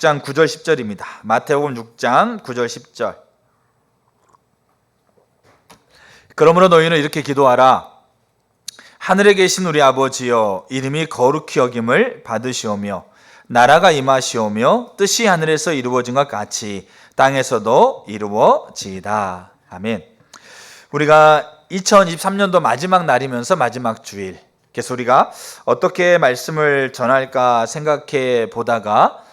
6장 9절 10절입니다. 마태복음 6장 9절 10절. 그러므로 너희는 이렇게 기도하라. 하늘에 계신 우리 아버지여, 이름이 거룩히 여김을 받으시오며 나라가 임하시오며 뜻이 하늘에서 이루어진 것 같이 땅에서도 이루어지이다. 아멘. 우리가 2023년도 마지막 날이면서 마지막 주일, 그래서 우리가 어떻게 말씀을 전할까 생각해 보다가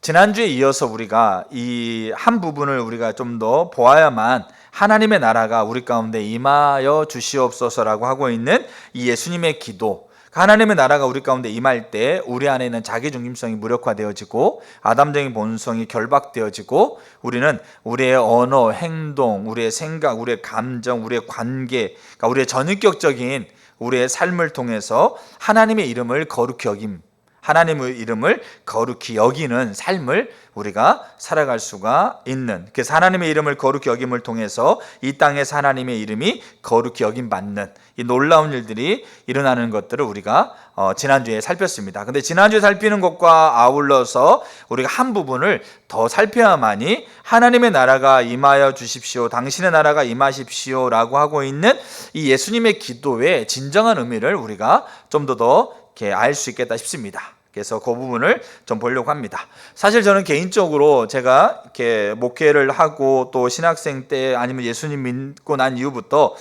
지난주에 이어서 우리가 이 한 부분을 우리가 좀 더 보아야만 하나님의 나라가 우리 가운데 임하여 주시옵소서라고 하고 있는 이 예수님의 기도, 하나님의 나라가 우리 가운데 임할 때 우리 안에 있는 자기중심성이 무력화되어지고 아담적인 본성이 결박되어지고 우리는 우리의 언어, 행동, 우리의 생각, 우리의 감정, 우리의 관계, 그러니까 우리의 전인격적인 우리의 삶을 통해서 하나님의 이름을 거룩히 여김, 하나님의 이름을 거룩히 여기는 삶을 우리가 살아갈 수가 있는, 그래서 하나님의 이름을 거룩히 여김을 통해서 이 땅에서 하나님의 이름이 거룩히 여김 받는 이 놀라운 일들이 일어나는 것들을 우리가 지난주에 살폈습니다. 근데 지난주에 살피는 것과 아울러서 우리가 한 부분을 더 살펴야만이 하나님의 나라가 임하여 주십시오, 당신의 나라가 임하십시오 라고 하고 있는 이 예수님의 기도의 진정한 의미를 우리가 좀 더 알 수 있겠다 싶습니다. 그래서 그 부분을 좀 보려고 합니다. 사실 저는 개인적으로 제가 이렇게 목회를 하고 또 신학생 때 아니면 예수님 믿고 난 이후부터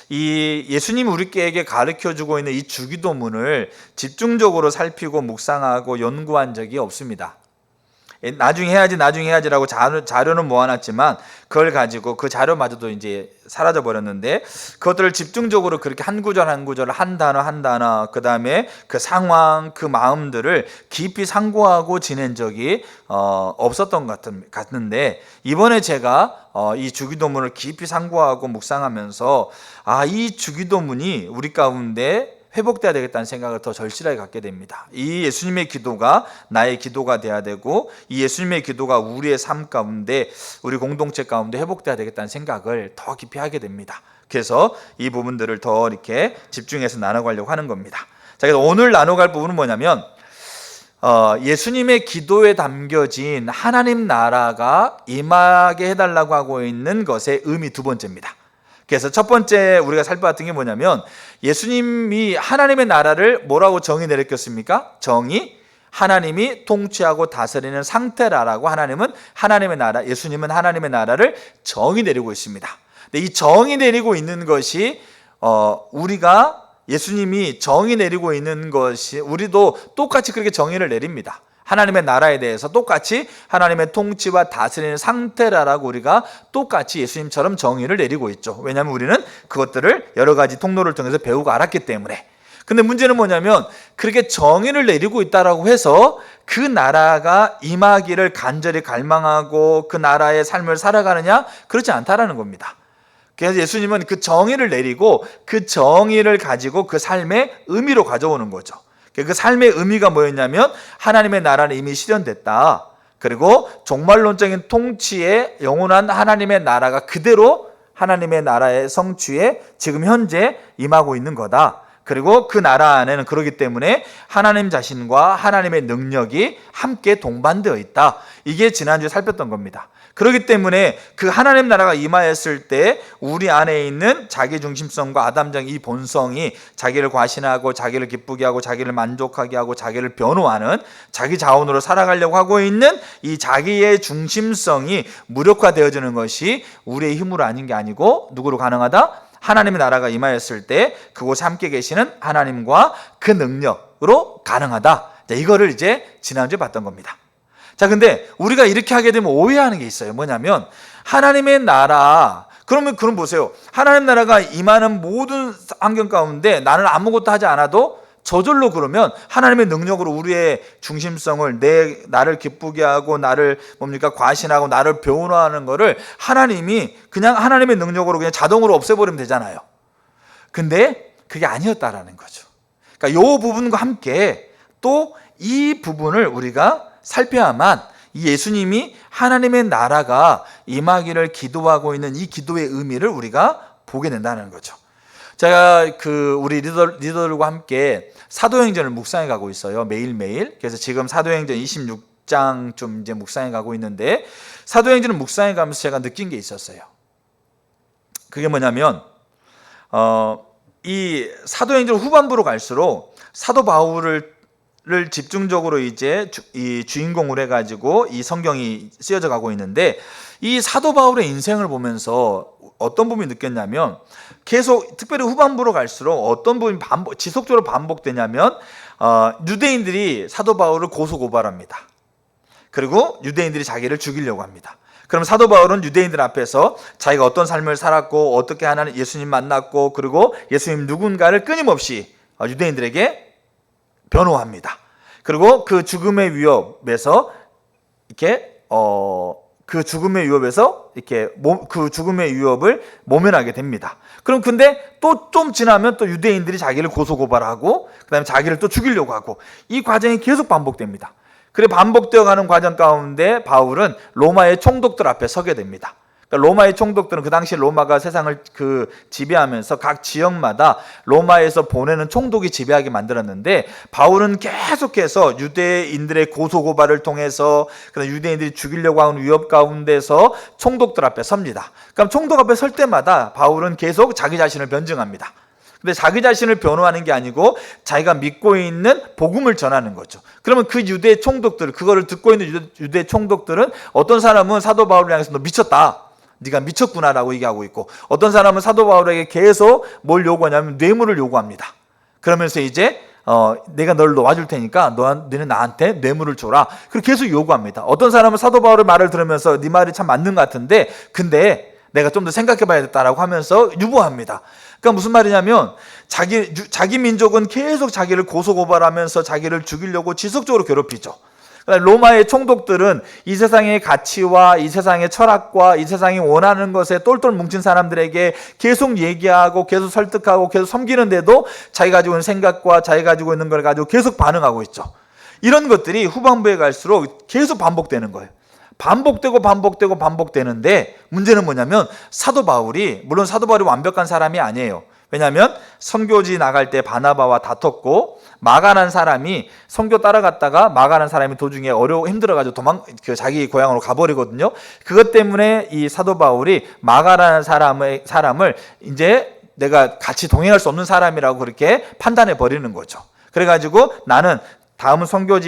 이 예수님이 우리에게 가르쳐주고 있는 이 주기도문을 집중적으로 살피고 묵상하고 연구한 적이 없습니다. 나중에 해야지라고 자료는 모아놨지만 그걸 가지고 그 자료마저도 이제 사라져 버렸는데, 그것들을 집중적으로 그렇게 한 구절 한 구절, 한 단어 그 다음에 그 상황, 그 마음들을 깊이 상고하고 지낸 적이 없었던 것 같은데, 이번에 제가 이 주기도문을 깊이 상고하고 묵상하면서 이 주기도문이 우리 가운데 회복돼야 되겠다는 생각을 더 절실하게 갖게 됩니다. 이 예수님의 기도가 나의 기도가 돼야 되고, 이 예수님의 기도가 우리의 삶 가운데, 우리 공동체 가운데 회복돼야 되겠다는 생각을 더 깊이 하게 됩니다. 그래서 이 부분들을 더 이렇게 집중해서 나눠가려고 하는 겁니다. 자, 그래서 오늘 나눠갈 부분은 뭐냐면 예수님의 기도에 담겨진 하나님 나라가 임하게 해달라고 하고 있는 것의 의미 두 번째입니다. 그래서 첫 번째 우리가 살펴봤던 게 뭐냐면, 예수님이 하나님의 나라를 뭐라고 정의 내렸겠습니까? 정의, 하나님이 통치하고 다스리는 상태라라고 하나님은 하나님의 나라, 예수님은 하나님의 나라를 정의 내리고 있습니다. 근데 이 정의 내리고 있는 것이 우리가 예수님이 정의 내리고 있는 것이 우리도 똑같이 그렇게 정의를 내립니다. 하나님의 나라에 대해서 똑같이 하나님의 통치와 다스리는 상태라라고 우리가 똑같이 예수님처럼 정의를 내리고 있죠. 왜냐하면 우리는 그것들을 여러 가지 통로를 통해서 배우고 알았기 때문에. 근데 문제는 뭐냐면, 그렇게 정의를 내리고 있다라고 해서 그 나라가 임하기를 간절히 갈망하고 그 나라의 삶을 살아가느냐? 그렇지 않다라는 겁니다. 그래서 예수님은 그 정의를 내리고 그 정의를 가지고 그 삶의 의미로 가져오는 거죠. 그 삶의 의미가 뭐였냐면, 하나님의 나라는 이미 실현됐다. 그리고 종말론적인 통치에 영원한 하나님의 나라가 그대로 하나님의 나라의 성취에 지금 현재 임하고 있는 거다. 그리고 그 나라 안에는 그렇기 때문에 하나님 자신과 하나님의 능력이 함께 동반되어 있다. 이게 지난주에 살폈던 겁니다. 그렇기 때문에 그 하나님 나라가 임하였을 때 우리 안에 있는 자기중심성과 아담적 이 본성이 자기를 과신하고 자기를 기쁘게 하고 자기를 만족하게 하고 자기를 변호하는, 자기 자원으로 살아가려고 하고 있는 이 자기의 중심성이 무력화되어지는 것이 우리의 힘으로 아닌 게 아니고 누구로 가능하다? 하나님의 나라가 임하였을 때 그곳에 함께 계시는 하나님과 그 능력으로 가능하다. 이거를 이제 지난주에 봤던 겁니다. 자, 근데 우리가 이렇게 하게 되면 오해하는 게 있어요. 뭐냐면, 하나님의 나라, 그럼 보세요. 하나님 나라가 임하는 모든 환경 가운데 나는 아무것도 하지 않아도 저절로 그러면 하나님의 능력으로 우리의 중심성을 나를 기쁘게 하고 나를 과신하고 나를 변호하는 거를 하나님이 그냥 하나님의 능력으로 그냥 자동으로 없애버리면 되잖아요. 근데 그게 아니었다라는 거죠. 그러니까 이 부분과 함께 또 이 부분을 우리가 살펴야만 이 예수님이 하나님의 나라가 임하기를 기도하고 있는 이 기도의 의미를 우리가 보게 된다는 거죠. 제가 우리 리더들과 함께 사도행전을 묵상해 가고 있어요. 매일매일. 그래서 지금 사도행전 16장 좀 이제 묵상해 가고 있는데, 사도행전을 묵상해 가면서 제가 느낀 게 있었어요. 그게 뭐냐면 이 사도행전 후반부로 갈수록 사도 바울을 집중적으로 이제 이 주인공으로 해가지고 이 성경이 쓰여져 가고 있는데, 이 사도 바울의 인생을 보면서 어떤 부분이 느꼈냐면, 계속 특별히 후반부로 갈수록 어떤 부분이 지속적으로 반복되냐면, 유대인들이 사도 바울을 고소 고발합니다. 그리고 유대인들이 자기를 죽이려고 합니다. 그럼 사도 바울은 유대인들 앞에서 자기가 어떤 삶을 살았고, 어떻게 하나님 예수님 만났고, 그리고 예수님 누군가를 끊임없이 유대인들에게 변호합니다. 그리고 그 죽음의 위협에서 이렇게 그 죽음의 위협을 모면하게 됩니다. 그럼 근데 또 좀 지나면 또 유대인들이 자기를 고소 고발하고, 그다음에 자기를 또 죽이려고 하고, 이 과정이 계속 반복됩니다. 그래 반복되어 가는 과정 가운데 바울은 로마의 총독들 앞에 서게 됩니다. 그러니까 로마의 총독들은 그 당시 로마가 세상을 지배하면서 각 지역마다 로마에서 보내는 총독이 지배하게 만들었는데, 바울은 계속해서 유대인들의 고소 고발을 통해서, 그다음 유대인들이 죽이려고 하는 위협 가운데서 총독들 앞에 섭니다. 그럼 총독 앞에 설 때마다 바울은 계속 자기 자신을 변증합니다. 근데 자기 자신을 변호하는 게 아니고 자기가 믿고 있는 복음을 전하는 거죠. 그러면 그 유대 총독들, 그거를 듣고 있는 유대 총독들은, 어떤 사람은 사도 바울을 향해서 너 미쳤다, 네가 미쳤구나라고 얘기하고 있고, 어떤 사람은 사도 바울에게 계속 뭘 요구하냐면 뇌물을 요구합니다. 그러면서 이제 내가 널 놓아줄 테니까 너는 나한테 뇌물을 줘라. 그리고 계속 요구합니다. 어떤 사람은 사도 바울의 말을 들으면서 네 말이 참 맞는 것 같은데 근데 내가 좀 더 생각해 봐야겠다라고 하면서 유보합니다. 그러니까 무슨 말이냐면 자기 민족은 계속 자기를 고소고발하면서 자기를 죽이려고 지속적으로 괴롭히죠. 로마의 총독들은 이 세상의 가치와 이 세상의 철학과 이 세상이 원하는 것에 똘똘 뭉친 사람들에게 계속 얘기하고 계속 설득하고 계속 섬기는데도 자기 가지고 있는 생각과 자기 가지고 있는 걸 가지고 계속 반응하고 있죠. 이런 것들이 후반부에 갈수록 계속 반복되는 거예요. 반복되는데, 문제는 뭐냐면 물론 사도 바울이 완벽한 사람이 아니에요. 왜냐하면 선교지 나갈 때 바나바와 다퉜고, 마가라는 사람이 선교 따라갔다가 마가라는 사람이 도중에 힘들어가지고 자기 고향으로 가버리거든요. 그것 때문에 이 사도 바울이 마가라는 사람을 이제 내가 같이 동행할 수 없는 사람이라고 그렇게 판단해 버리는 거죠. 그래가지고 나는 다음 선교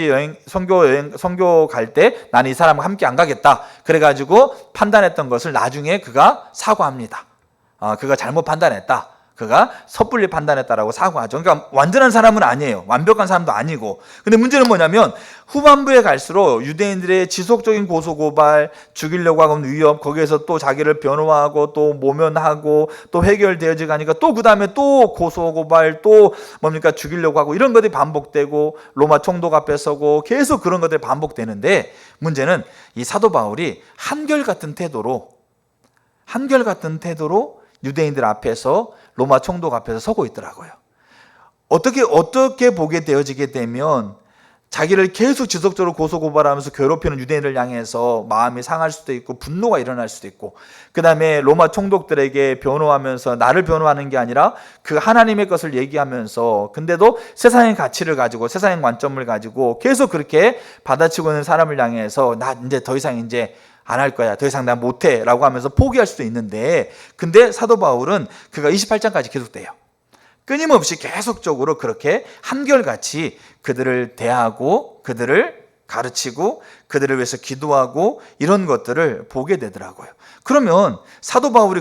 갈 때 나는 이 사람과 함께 안 가겠다. 그래가지고 판단했던 것을 나중에 그가 사과합니다. 그가 잘못 판단했다. 그가 섣불리 판단했다라고 사과하죠. 그러니까 완전한 사람은 아니에요. 완벽한 사람도 아니고. 근데 문제는 뭐냐면 후반부에 갈수록 유대인들의 지속적인 고소고발, 죽이려고 하는 위협, 거기에서 또 자기를 변호하고 또 모면하고 또 해결되어지 가니까 또 그 다음에 또 고소고발, 또 죽이려고 하고, 이런 것들이 반복되고 로마 총독 앞에 서고 계속 그런 것들이 반복되는데, 문제는 이 사도 바울이 한결같은 태도로 유대인들 앞에서 로마 총독 앞에서 서고 있더라고요. 어떻게 보게 되어지게 되면 자기를 계속 지속적으로 고소고발하면서 괴롭히는 유대인을 향해서 마음이 상할 수도 있고 분노가 일어날 수도 있고, 그 다음에 로마 총독들에게 변호하면서 나를 변호하는 게 아니라 그 하나님의 것을 얘기하면서, 근데도 세상의 가치를 가지고 세상의 관점을 가지고 계속 그렇게 받아치고 있는 사람을 향해서 나 이제 더 이상 안 할 거야, 더 이상 나 못해 라고 하면서 포기할 수도 있는데, 근데 사도 바울은 그가 28장까지 계속돼요. 끊임없이 계속적으로 그렇게 한결같이 그들을 대하고 그들을 가르치고 그들을 위해서 기도하고 이런 것들을 보게 되더라고요. 그러면 사도 바울이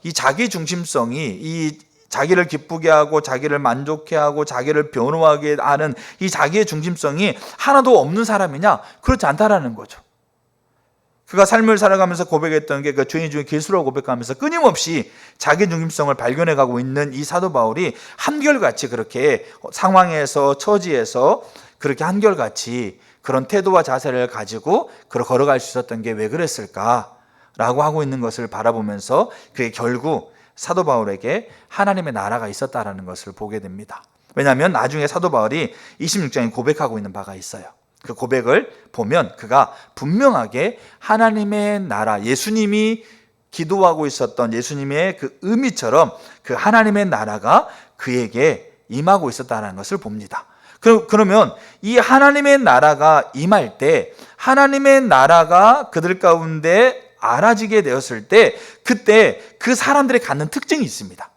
이 자기 중심성이, 이 자기를 기쁘게 하고 자기를 만족해 하고 자기를 변호하게 하는 이 자기의 중심성이 하나도 없는 사람이냐? 그렇지 않다라는 거죠. 그가 삶을 살아가면서 고백했던 게 그 죄인 중에 길수라고 고백하면서 끊임없이 자기 중심성을 발견해가고 있는 이 사도 바울이 한결같이 그렇게 상황에서 처지에서 그렇게 한결같이 그런 태도와 자세를 가지고 걸어갈 수 있었던 게 왜 그랬을까라고 하고 있는 것을 바라보면서 그게 결국 사도 바울에게 하나님의 나라가 있었다라는 것을 보게 됩니다. 왜냐하면 나중에 사도 바울이 26장에 고백하고 있는 바가 있어요. 그 고백을 보면 그가 분명하게 하나님의 나라, 예수님이 기도하고 있었던 예수님의 그 의미처럼 그 하나님의 나라가 그에게 임하고 있었다는 것을 봅니다. 그러면 이 하나님의 나라가 임할 때, 하나님의 나라가 그들 가운데 알아지게 되었을 때, 그때 그 사람들이 갖는 특징이 있습니다.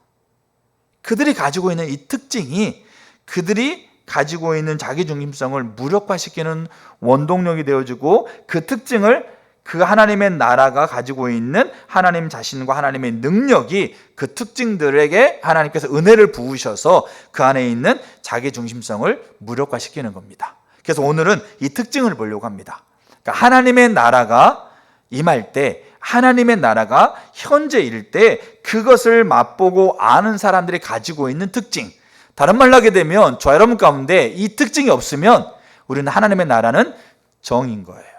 그들이 가지고 있는 이 특징이 그들이 가지고 있는 자기중심성을 무력화시키는 원동력이 되어지고, 그 특징을 그 하나님의 나라가 가지고 있는 하나님 자신과 하나님의 능력이 그 특징들에게 하나님께서 은혜를 부으셔서 그 안에 있는 자기중심성을 무력화시키는 겁니다. 그래서 오늘은 이 특징을 보려고 합니다. 그러니까 하나님의 나라가 임할 때, 하나님의 나라가 현재일 때 그것을 맛보고 아는 사람들이 가지고 있는 특징, 다른 말로 하게 되면 저 여러분 가운데 이 특징이 없으면 우리는 하나님의 나라는 정인 거예요.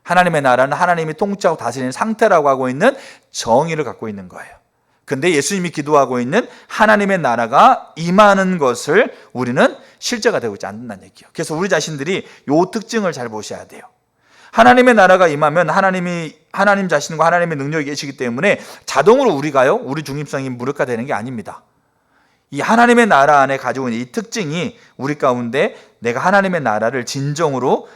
하나님의 나라는 하나님이 통치하고 다스리는 상태라고 하고 있는 정의를 갖고 있는 거예요. 근데 예수님이 기도하고 있는 하나님의 나라가 임하는 것을 우리는 실제가 되고 있지 않는다는 얘기예요. 그래서 우리 자신들이 이 특징을 잘 보셔야 돼요. 하나님의 나라가 임하면 하나님 자신과 하나님의 능력이 계시기 때문에 자동으로 우리 중심성이 무력화되는 게 아닙니다. 이 하나님의 나라 안에 가지고 있는 이 특징이 우리 가운데 내가 하나님의 나라를 진정으로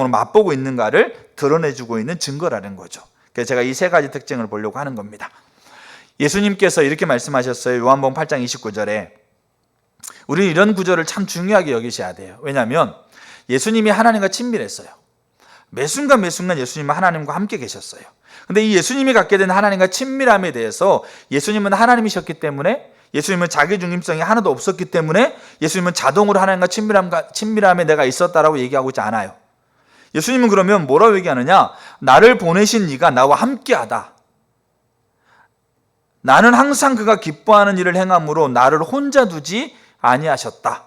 맛보고 있는가를 드러내주고 있는 증거라는 거죠. 그래서 제가 이 세 가지 특징을 보려고 하는 겁니다. 예수님께서 이렇게 말씀하셨어요. 요한복음 8장 29절에. 우리는 이런 구절을 참 중요하게 여기셔야 돼요. 왜냐하면 예수님이 하나님과 친밀했어요. 매 순간 예수님은 하나님과 함께 계셨어요. 근데 이 예수님이 갖게 된 하나님과 친밀함에 대해서, 예수님은 하나님이셨기 때문에, 예수님은 자기중심성이 하나도 없었기 때문에 예수님은 자동으로 하나님과 친밀함에 내가 있었다라고 얘기하고 있지 않아요. 예수님은 그러면 뭐라고 얘기하느냐? 나를 보내신 이가 나와 함께하다. 나는 항상 그가 기뻐하는 일을 행함으로 나를 혼자 두지 아니하셨다.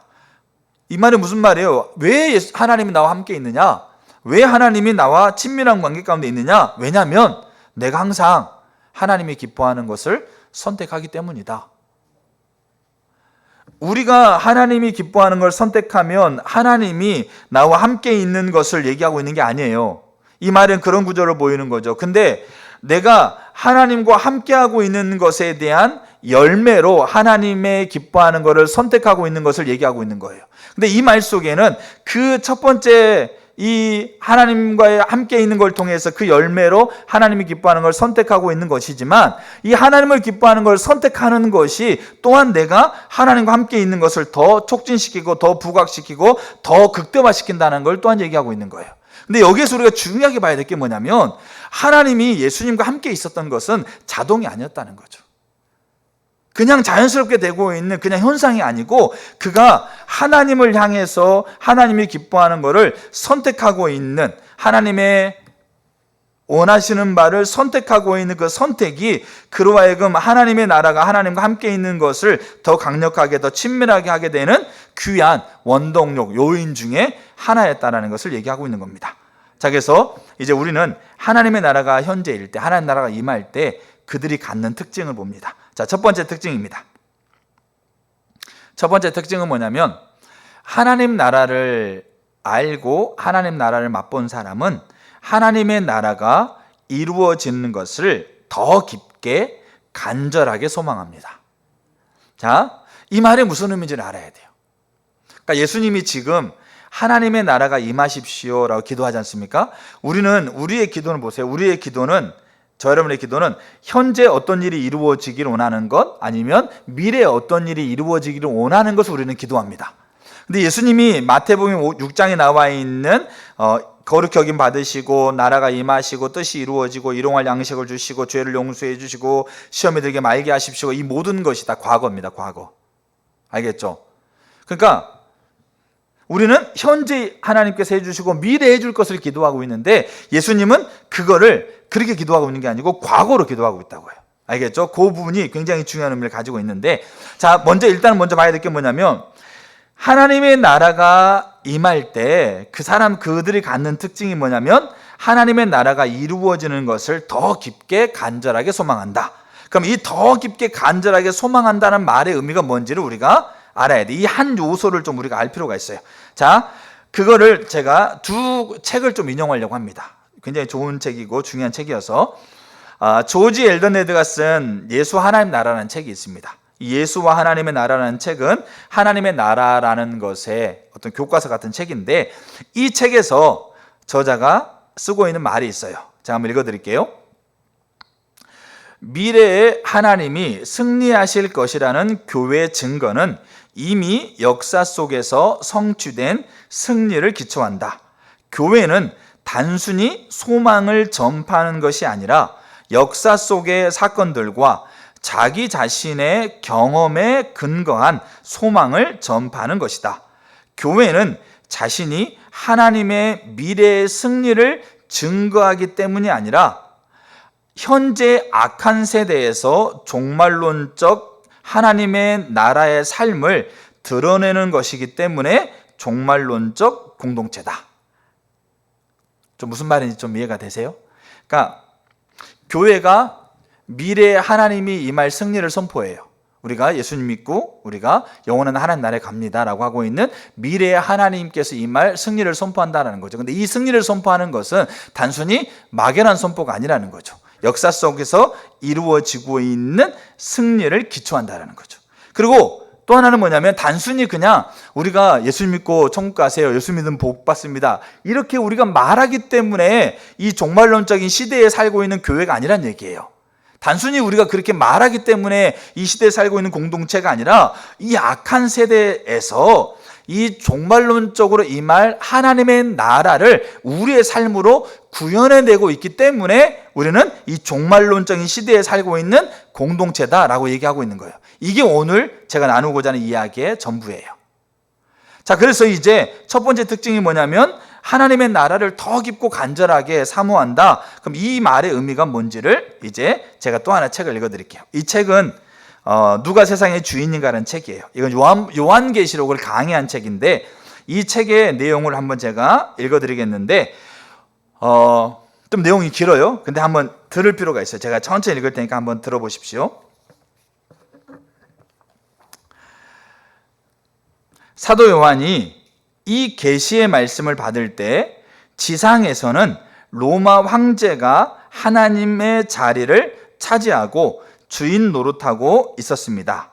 이 말이 무슨 말이에요? 왜 하나님이 나와 함께 있느냐? 왜 하나님이 나와 친밀한 관계 가운데 있느냐? 왜냐하면 내가 항상 하나님이 기뻐하는 것을 선택하기 때문이다. 우리가 하나님이 기뻐하는 걸 선택하면 하나님이 나와 함께 있는 것을 얘기하고 있는 게 아니에요. 이 말은 그런 구조를 보이는 거죠. 근데 내가 하나님과 함께하고 있는 것에 대한 열매로 하나님의 기뻐하는 것을 선택하고 있는 것을 얘기하고 있는 거예요. 근데 이 말 속에는 그 첫 번째 이 하나님과 함께 있는 걸 통해서 그 열매로 하나님이 기뻐하는 걸 선택하고 있는 것이지만, 이 하나님을 기뻐하는 걸 선택하는 것이 또한 내가 하나님과 함께 있는 것을 더 촉진시키고 더 부각시키고 더 극대화시킨다는 걸 또한 얘기하고 있는 거예요. 근데 여기에서 우리가 중요하게 봐야 될 게 뭐냐면, 하나님이 예수님과 함께 있었던 것은 자동이 아니었다는 거죠. 그냥 자연스럽게 되고 있는 그냥 현상이 아니고, 그가 하나님을 향해서 하나님이 기뻐하는 것을 선택하고 있는, 하나님의 원하시는 바를 선택하고 있는 그 선택이 그로 하여금 하나님의 나라가 하나님과 함께 있는 것을 더 강력하게, 더 친밀하게 하게 되는 귀한 원동력, 요인 중에 하나였다는 것을 얘기하고 있는 겁니다. 자, 그래서 이제 우리는 하나님의 나라가 현재일 때, 하나님의 나라가 임할 때 그들이 갖는 특징을 봅니다. 자, 첫 번째 특징입니다. 첫 번째 특징은 뭐냐면, 하나님 나라를 알고 하나님 나라를 맛본 사람은 하나님의 나라가 이루어지는 것을 더 깊게 간절하게 소망합니다. 자, 이 말이 무슨 의미인지를 알아야 돼요. 그러니까 예수님이 지금 하나님의 나라가 임하십시오라고 기도하지 않습니까? 우리의 기도는 보세요. 우리의 기도는, 저 여러분의 기도는 현재 어떤 일이 이루어지기를 원하는 것, 아니면 미래에 어떤 일이 이루어지기를 원하는 것을 우리는 기도합니다. 근데 예수님이 마태복음 6장에 나와 있는 거룩히 여김 받으시고 나라가 임하시고 뜻이 이루어지고 일용할 양식을 주시고 죄를 용서해 주시고 시험에 들게 말게 하십시오, 이 모든 것이 다 과거입니다. 과거. 알겠죠? 그러니까 우리는 현재 하나님께서 해주시고 미래에 해줄 것을 기도하고 있는데, 예수님은 그거를 그렇게 기도하고 있는 게 아니고 과거로 기도하고 있다고요. 알겠죠? 그 부분이 굉장히 중요한 의미를 가지고 있는데, 자, 일단 먼저 봐야 될 게 뭐냐면, 하나님의 나라가 임할 때 그들이 갖는 특징이 뭐냐면, 하나님의 나라가 이루어지는 것을 더 깊게 간절하게 소망한다. 그럼 이 더 깊게 간절하게 소망한다는 말의 의미가 뭔지를 우리가 알아야 돼. 이 한 요소를 좀 우리가 알 필요가 있어요. 자, 그거를 제가 두 책을 좀 인용하려고 합니다. 굉장히 좋은 책이고 중요한 책이어서, 조지 엘더네드가 쓴 예수 하나님 나라라는 책이 있습니다. 예수와 하나님의 나라라는 책은 하나님의 나라라는 것의 어떤 교과서 같은 책인데, 이 책에서 저자가 쓰고 있는 말이 있어요. 제가 한번 읽어드릴게요. 미래에 하나님이 승리하실 것이라는 교회의 증거는 이미 역사 속에서 성취된 승리를 기초한다. 교회는 단순히 소망을 전파하는 것이 아니라 역사 속의 사건들과 자기 자신의 경험에 근거한 소망을 전파하는 것이다. 교회는 자신이 하나님의 미래의 승리를 증거하기 때문이 아니라 현재 악한 세대에서 종말론적 하나님의 나라의 삶을 드러내는 것이기 때문에 종말론적 공동체다. 좀 무슨 말인지 좀 이해가 되세요? 그러니까 교회가 미래에 하나님이 임할 승리를 선포해요. 우리가 예수님 믿고 우리가 영원한 하나님 나라에 갑니다라고 하고 있는 미래에 하나님께서 임할 승리를 선포한다라는 거죠. 근데 이 승리를 선포하는 것은 단순히 막연한 선포가 아니라는 거죠. 역사 속에서 이루어지고 있는 승리를 기초한다라는 거죠. 그리고 또 하나는 뭐냐면 단순히 그냥 우리가 예수 믿고 천국 가세요, 예수 믿으면 복 받습니다, 이렇게 우리가 말하기 때문에 이 종말론적인 시대에 살고 있는 교회가 아니란 얘기예요. 단순히 우리가 그렇게 말하기 때문에 이 시대에 살고 있는 공동체가 아니라 이 악한 세대에서 이 종말론적으로 임할 하나님의 나라를 우리의 삶으로 구현해내고 있기 때문에 우리는 이 종말론적인 시대에 살고 있는 공동체다라고 얘기하고 있는 거예요. 이게 오늘 제가 나누고자 하는 이야기의 전부예요. 자, 그래서 이제 첫 번째 특징이 뭐냐면 하나님의 나라를 더 깊고 간절하게 사모한다. 그럼 이 말의 의미가 뭔지를 이제 제가 또 하나 책을 읽어드릴게요. 이 책은 누가 세상의 주인인가라는 책이에요. 이건 요한계시록을 강의한 책인데 이 책의 내용을 한번 제가 읽어드리겠는데 좀 내용이 길어요. 근데 한번 들을 필요가 있어요. 제가 천천히 읽을 테니까 한번 들어보십시오. 사도 요한이 이 계시의 말씀을 받을 때 지상에서는 로마 황제가 하나님의 자리를 차지하고 주인 노릇하고 있었습니다.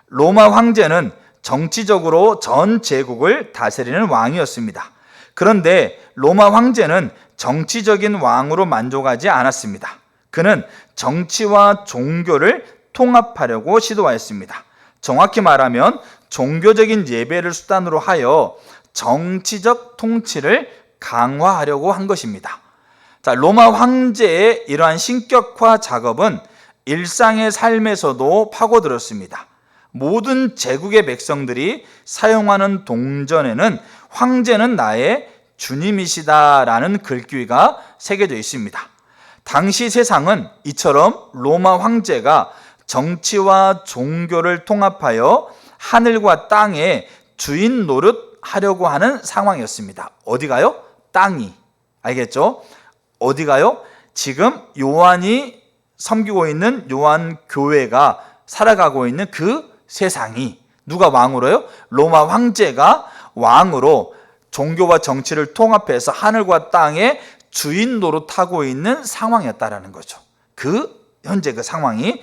로마 황제는 정치적으로 전 제국을 다스리는 왕이었습니다. 그런데 로마 황제는 정치적인 왕으로 만족하지 않았습니다. 그는 정치와 종교를 통합하려고 시도하였습니다. 정확히 말하면 종교적인 예배를 수단으로 하여 정치적 통치를 강화하려고 한 것입니다. 자, 로마 황제의 이러한 신격화 작업은 일상의 삶에서도 파고들었습니다. 모든 제국의 백성들이 사용하는 동전에는 황제는 나의 주님이시다라는 글귀가 새겨져 있습니다. 당시 세상은 이처럼 로마 황제가 정치와 종교를 통합하여 하늘과 땅에 주인 노릇 하려고 하는 상황이었습니다. 어디가요? 땅이. 알겠죠? 어디가요? 지금 요한이 섬기고 있는 요한 교회가 살아가고 있는 그 세상이 누가 왕으로요? 로마 황제가 왕으로 종교와 정치를 통합해서 하늘과 땅에 주인 노릇하고 있는 상황이었다라는 거죠. 현재 그 상황이.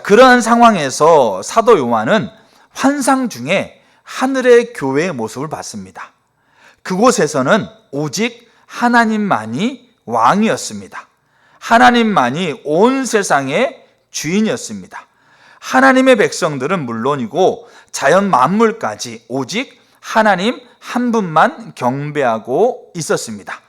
그러한 상황에서 사도 요한은 환상 중에 하늘의 교회의 모습을 봤습니다. 그곳에서는 오직 하나님만이 왕이었습니다. 하나님만이 온 세상의 주인이었습니다. 하나님의 백성들은 물론이고 자연 만물까지 오직 하나님 한 분만 경배하고 있었습니다.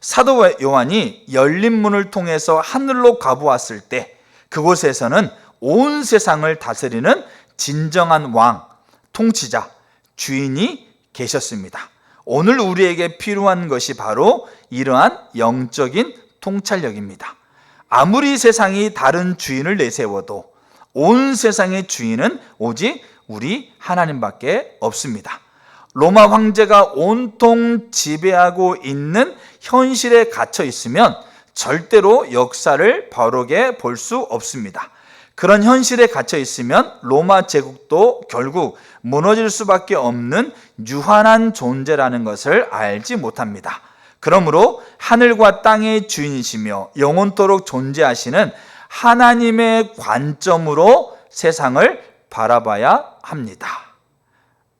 사도 요한이 열린 문을 통해서 하늘로 가보았을 때 그곳에서는 온 세상을 다스리는 진정한 왕, 통치자, 주인이 계셨습니다. 오늘 우리에게 필요한 것이 바로 이러한 영적인 통찰력입니다. 아무리 세상이 다른 주인을 내세워도 온 세상의 주인은 오직 우리 하나님밖에 없습니다. 로마 황제가 온통 지배하고 있는 현실에 갇혀 있으면 절대로 역사를 바르게 볼 수 없습니다. 그런 현실에 갇혀 있으면 로마 제국도 결국 무너질 수밖에 없는 유한한 존재라는 것을 알지 못합니다. 그러므로 하늘과 땅의 주인이시며 영원토록 존재하시는 하나님의 관점으로 세상을 바라봐야 합니다.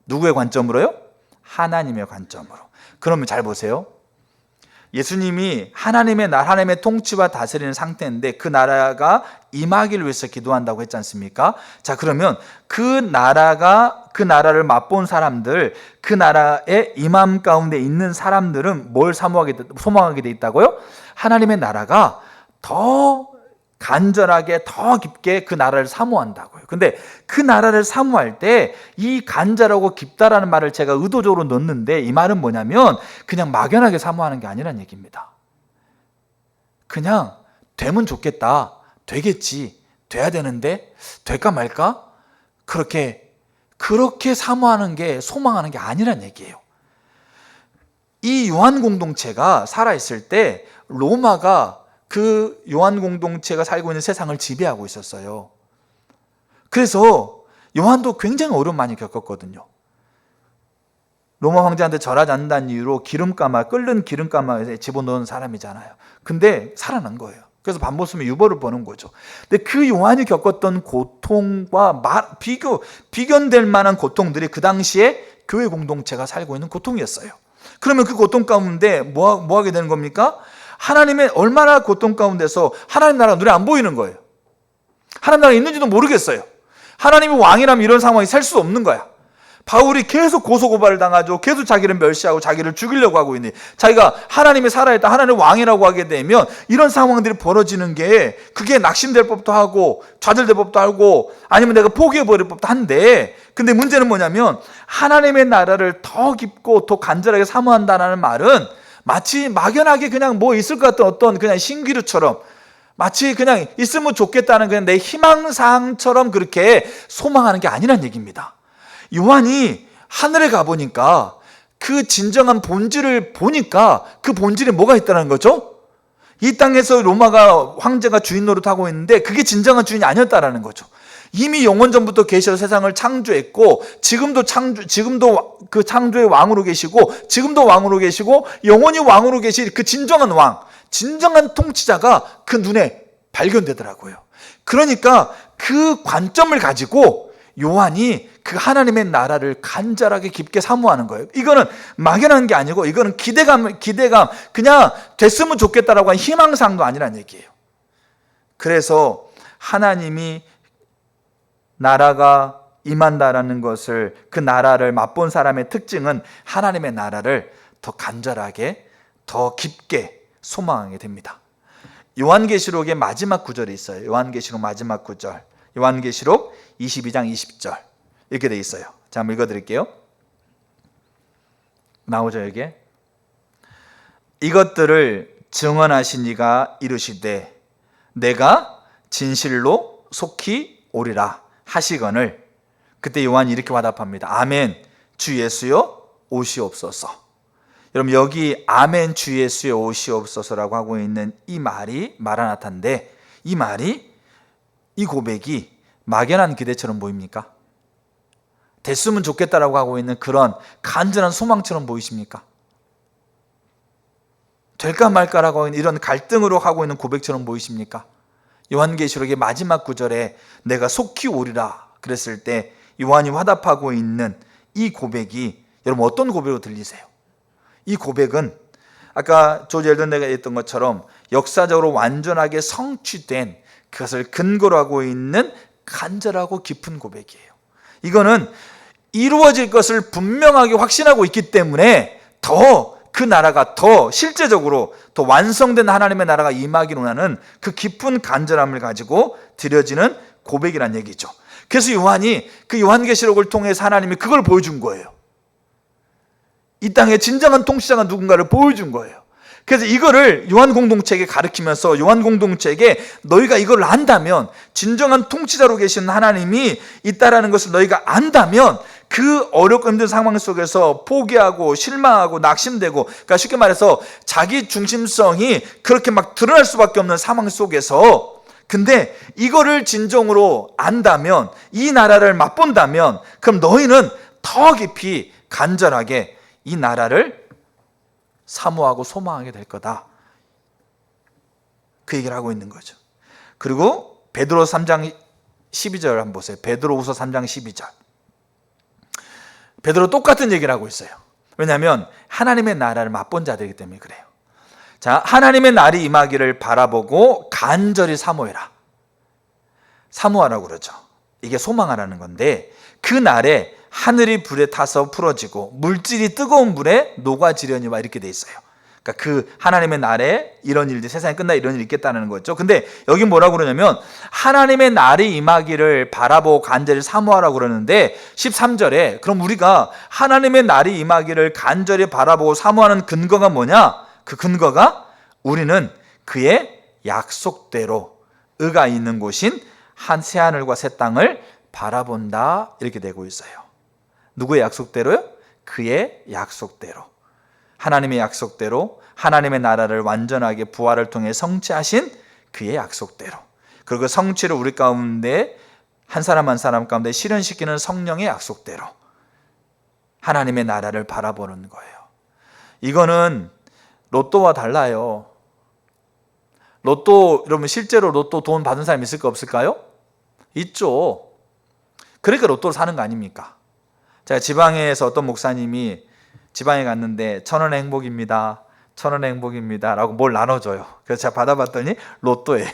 누구의 관점으로요? 하나님의 관점으로. 그러면 잘 보세요. 예수님이 하나님의 나라, 하나님의 통치와 다스리는 상태인데 그 나라가 임하기를 위해서 기도한다고 했지 않습니까? 자, 그러면 그 나라를 맛본 사람들, 그 나라의 임함 가운데 있는 사람들은 뭘 소망하게 돼 있다고요? 하나님의 나라가 더 간절하게, 더 깊게 그 나라를 사모한다고요. 근데 그 나라를 사모할 때 이 간절하고 깊다라는 말을 제가 의도적으로 넣는데, 이 말은 뭐냐면 그냥 막연하게 사모하는 게 아니란 얘기입니다. 그냥 되면 좋겠다, 되겠지, 돼야 되는데 될까 말까, 그렇게 사모하는 게, 소망하는 게 아니란 얘기예요. 이 요한 공동체가 살아있을 때 로마가 그 요한 공동체가 살고 있는 세상을 지배하고 있었어요. 그래서 요한도 굉장히 어려움 많이 겪었거든요. 로마 황제한테 절하지 않는다는 이유로 끓는 기름가마에 집어넣은 사람이잖아요. 근데 살아난 거예요. 그래서 밥 못 쓰면 유벌을 버는 거죠. 근데 그 요한이 겪었던 고통과 비견될 만한 고통들이 그 당시에 교회 공동체가 살고 있는 고통이었어요. 그러면 그 고통 가운데 뭐 하게 되는 겁니까? 하나님의 얼마나 고통 가운데서 하나님 나라가 눈에 안 보이는 거예요. 하나님 나라가 있는지도 모르겠어요. 하나님이 왕이라면 이런 상황이 살 수 없는 거야. 바울이 계속 고소고발을 당하죠. 계속 자기를 멸시하고 자기를 죽이려고 하고 있는, 자기가 하나님이 살아있다, 하나님 왕이라고 하게 되면 이런 상황들이 벌어지는 게, 그게 낙심될 법도 하고 좌절될 법도 하고 아니면 내가 포기해버릴 법도 한데, 근데 문제는 뭐냐면 하나님의 나라를 더 깊고 더 간절하게 사모한다는 말은 마치 막연하게 그냥 뭐 있을 것 같은 어떤 그냥 신기루처럼, 마치 그냥 있으면 좋겠다는 그냥 내 희망사항처럼 그렇게 소망하는 게 아니란 얘기입니다. 요한이 하늘에 가보니까 그 진정한 본질을 보니까 그 본질에 뭐가 있다는 거죠? 이 땅에서 로마가, 황제가 주인 노릇하고 있는데 그게 진정한 주인이 아니었다라는 거죠. 이미 영원 전부터 계셔서 세상을 창조했고, 지금도 그 창조의 왕으로 계시고, 지금도 왕으로 계시고, 영원히 왕으로 계실 그 진정한 왕, 진정한 통치자가 그 눈에 발견되더라고요. 그러니까 그 관점을 가지고 요한이 그 하나님의 나라를 간절하게 깊게 사모하는 거예요. 이거는 막연한 게 아니고, 이거는 기대감, 그냥 됐으면 좋겠다라고 하는 희망사항도 아니란 얘기예요. 그래서 하나님이 나라가 임한다라는 것을, 그 나라를 맛본 사람의 특징은 하나님의 나라를 더 간절하게, 더 깊게 소망하게 됩니다. 요한계시록의 마지막 구절이 있어요. 요한계시록 마지막 구절, 요한계시록 22장 20절 이렇게 돼 있어요. 자, 한번 읽어드릴게요. 나오죠, 여기에? 이것들을 증언하신 이가 이르시되 내가 진실로 속히 오리라 하시거늘, 그때 요한이 이렇게 화답합니다. 아멘, 주 예수여 오시옵소서. 여러분, 여기 아멘, 주 예수여 오시옵소서라고 하고 있는 이 말이 마라나타인데, 이 고백이 막연한 기대처럼 보입니까? 됐으면 좋겠다라고 하고 있는 그런 간절한 소망처럼 보이십니까? 될까 말까라고 하는 이런 갈등으로 하고 있는 고백처럼 보이십니까? 요한계시록의 마지막 구절에 내가 속히 오리라 그랬을 때 요한이 화답하고 있는 이 고백이 여러분 어떤 고백으로 들리세요? 이 고백은 아까 조지 엘던대가 했던 것처럼 역사적으로 완전하게 성취된 그것을 근거로 하고 있는 간절하고 깊은 고백이에요. 이거는 이루어질 것을 분명하게 확신하고 있기 때문에 더 그 나라가 더 실제적으로 더 완성된 하나님의 나라가 임하기로 하는 그 깊은 간절함을 가지고 드려지는 고백이란 얘기죠. 그래서 요한이 그 요한계시록을 통해서 하나님이 그걸 보여준 거예요. 이 땅의 진정한 통치자가 누군가를 보여준 거예요. 그래서 이거를 요한 공동체에게 가르치면서 요한 공동체에게 너희가 이걸 안다면, 진정한 통치자로 계신 하나님이 있다라는 것을 너희가 안다면 그 어렵고 힘든 상황 속에서 포기하고 실망하고 낙심되고, 그러니까 쉽게 말해서 자기 중심성이 그렇게 막 드러날 수밖에 없는 상황 속에서, 근데 이거를 진정으로 안다면, 이 나라를 맛본다면, 그럼 너희는 더 깊이 간절하게 이 나라를 사모하고 소망하게 될 거다. 그 얘기를 하고 있는 거죠. 그리고 베드로서 3장 12절 한번 보세요. 베드로후서 3장 12절. 베드로 똑같은 얘기를 하고 있어요. 왜냐하면 하나님의 나라를 맛본 자들이기 때문에 그래요. 자, 하나님의 날이 임하기를 바라보고 간절히 사모해라. 사모하라고 그러죠. 이게 소망하라는 건데, 그 날에 하늘이 불에 타서 풀어지고 물질이 뜨거운 물에 녹아지려니와 이렇게 돼 있어요. 그러니까 그 하나님의 날에 이런 일들이, 세상에 끝나 이런 일이 있겠다는 거죠. 근데 여기 뭐라고 그러냐면 하나님의 날이 임하기를 바라보고 간절히 사모하라고 그러는데 13절에 그럼 우리가 하나님의 날이 임하기를 간절히 바라보고 사모하는 근거가 뭐냐? 그 근거가 우리는 그의 약속대로 의가 있는 곳인 한 새하늘과 새 땅을 바라본다, 이렇게 되고 있어요. 누구의 약속대로요? 그의 약속대로. 하나님의 약속대로 하나님의 나라를 완전하게 부활을 통해 성취하신 그의 약속대로, 그리고 성취를 우리 가운데 한 사람 한 사람 가운데 실현시키는 성령의 약속대로 하나님의 나라를 바라보는 거예요. 이거는 로또와 달라요. 로또, 여러분 실제로 로또 돈 받은 사람 있을까 없을까요? 있죠. 그러니까 로또를 사는 거 아닙니까? 제가 지방에서 어떤 목사님이 지방에 갔는데 1,000원의 행복입니다, 1,000원의 행복입니다 라고 뭘 나눠줘요. 그래서 제가 받아봤더니 로또예요.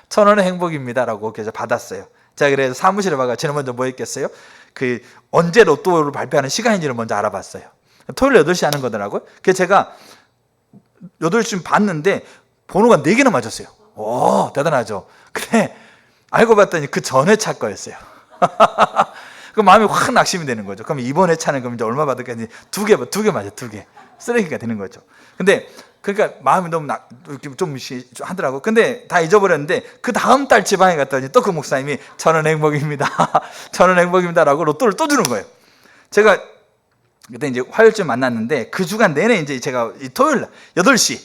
1,000원의 행복입니다 라고 그래서 받았어요. 제가 그래서 사무실에 와가 제일 먼저 뭐 했겠어요? 그 언제 로또를 발표하는 시간인지를 먼저 알아봤어요. 토요일 8시 하는 거더라고요. 그래서 제가 8시쯤 봤는데 번호가 4개나 맞았어요. 오, 대단하죠. 근데 알고 봤더니 그 전에 차 거였어요. 그 마음이 확 낙심이 되는 거죠. 그럼 이번에 차는 그럼 이제 얼마 받을까? 2개 맞아, 2개. 쓰레기가 되는 거죠. 근데 그러니까 마음이 너무 좀 하더라고. 근데 다 잊어버렸는데 그 다음 달 지방에 갔더니 또 그 목사님이 1,000원 행복입니다, 1,000원 행복입니다라고 로또를 또 주는 거예요. 제가 그때 이제 화요일쯤 만났는데 그 주간 내내 이제 제가 이 토요일 날 8시,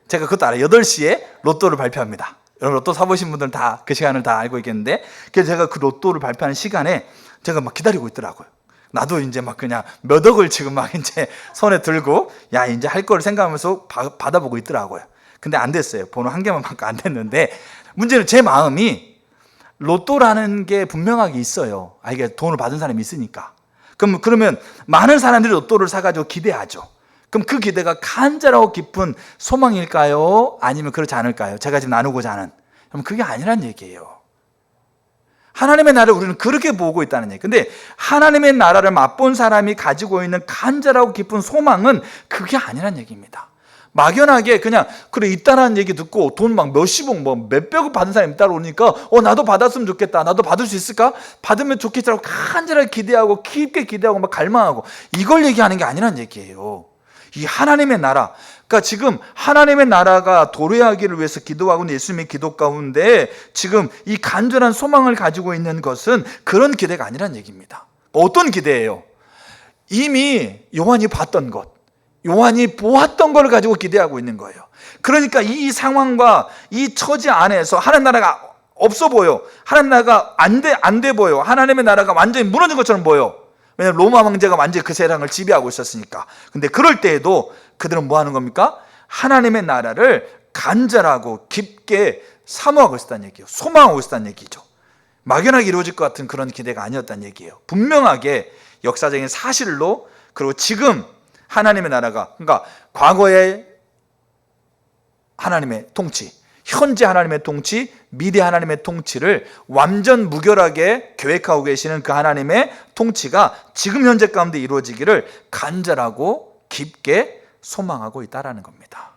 제가 그것도 알아요. 8시에 로또를 발표합니다. 여러분 로또 사보신 분들은 다 그 시간을 다 알고 있겠는데, 그래서 제가 그 로또를 발표하는 시간에 제가 막 기다리고 있더라고요. 나도 이제 막 그냥 몇 억을 지금 막 이제 손에 들고 야 이제 할 거를 생각하면서 받아보고 있더라고요. 근데 안 됐어요. 번호 한 개만 밖에 안 됐는데, 문제는 제 마음이 로또라는 게 분명하게 있어요. 이게 돈을 받은 사람이 있으니까. 그러면 많은 사람들이 로또를 사가지고 기대하죠. 그럼 그 기대가 간절하고 깊은 소망일까요? 아니면 그렇지 않을까요? 제가 지금 나누고자 하는. 그럼 그게 아니란 얘기예요. 하나님의 나라를 우리는 그렇게 보고 있다는 얘기. 근데 하나님의 나라를 맛본 사람이 가지고 있는 간절하고 깊은 소망은 그게 아니란 얘기입니다. 막연하게 그냥 그래 있다라는 얘기 듣고 돈 막 몇십억 뭐 몇백억 받은 사람이 있다고 그러니까 나도 받았으면 좋겠다, 나도 받을 수 있을까, 받으면 좋겠다고 간절하게 기대하고 깊게 기대하고 막 갈망하고, 이걸 얘기하는 게 아니란 얘기예요. 이 하나님의 나라, 그러니까 지금 하나님의 나라가 도래하기를 위해서 기도하고 있는 예수님의 기도 가운데 지금 이 간절한 소망을 가지고 있는 것은 그런 기대가 아니란 얘기입니다. 어떤 기대예요? 이미 요한이 봤던 것, 요한이 보았던 걸 가지고 기대하고 있는 거예요. 그러니까 이 상황과 이 처지 안에서 하나님 나라가 없어 보여, 하나님 나라가 안 돼 보여, 하나님의 나라가 완전히 무너진 것처럼 보여. 왜냐하면 로마 황제가 완전히 그 세상을 지배하고 있었으니까. 근데 그럴 때에도 그들은 뭐 하는 겁니까? 하나님의 나라를 간절하고 깊게 사모하고 있었다는 얘기예요. 소망하고 있었다는 얘기죠. 막연하게 이루어질 것 같은 그런 기대가 아니었다는 얘기예요. 분명하게 역사적인 사실로, 그리고 지금 하나님의 나라가, 그러니까 과거의 하나님의 통치, 현재 하나님의 통치, 미래 하나님의 통치를 완전 무결하게 계획하고 계시는 그 하나님의 통치가 지금 현재 가운데 이루어지기를 간절하고 깊게 소망하고 있다라는 겁니다.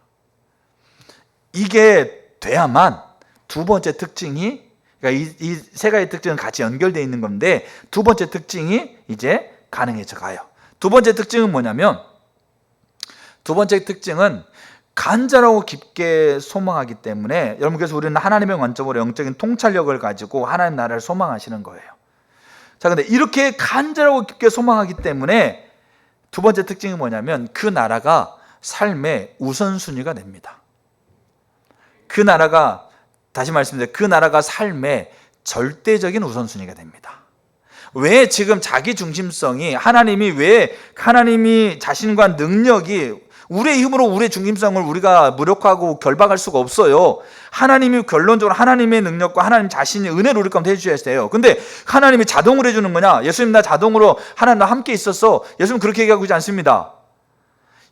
이게 돼야만 두 번째 특징이, 그러니까 이 세 가지 특징은 같이 연결되어 있는 건데 두 번째 특징이 이제 가능해져 가요. 두 번째 특징은 뭐냐면, 두 번째 특징은 간절하고 깊게 소망하기 때문에, 여러분 그래서 우리는 하나님의 관점으로 영적인 통찰력을 가지고 하나님 나라를 소망하시는 거예요. 자, 근데 이렇게 간절하고 깊게 소망하기 때문에 두 번째 특징이 뭐냐면 그 나라가 삶의 우선순위가 됩니다. 그 나라가, 다시 말씀드려요, 그 나라가 삶의 절대적인 우선순위가 됩니다. 왜 지금 자기 중심성이, 하나님이 왜, 하나님이 자신과 능력이 우리의 힘으로 우리의 중심성을 우리가 무력화하고 결박할 수가 없어요. 하나님이 결론적으로 하나님의 능력과 하나님 자신의 은혜를 우리 가운데 해주셔야 돼요. 근데 하나님이 자동으로 해주는 거냐? 예수님 나 자동으로 하나님과 함께 있었어. 예수님 그렇게 얘기하고 있지 않습니다.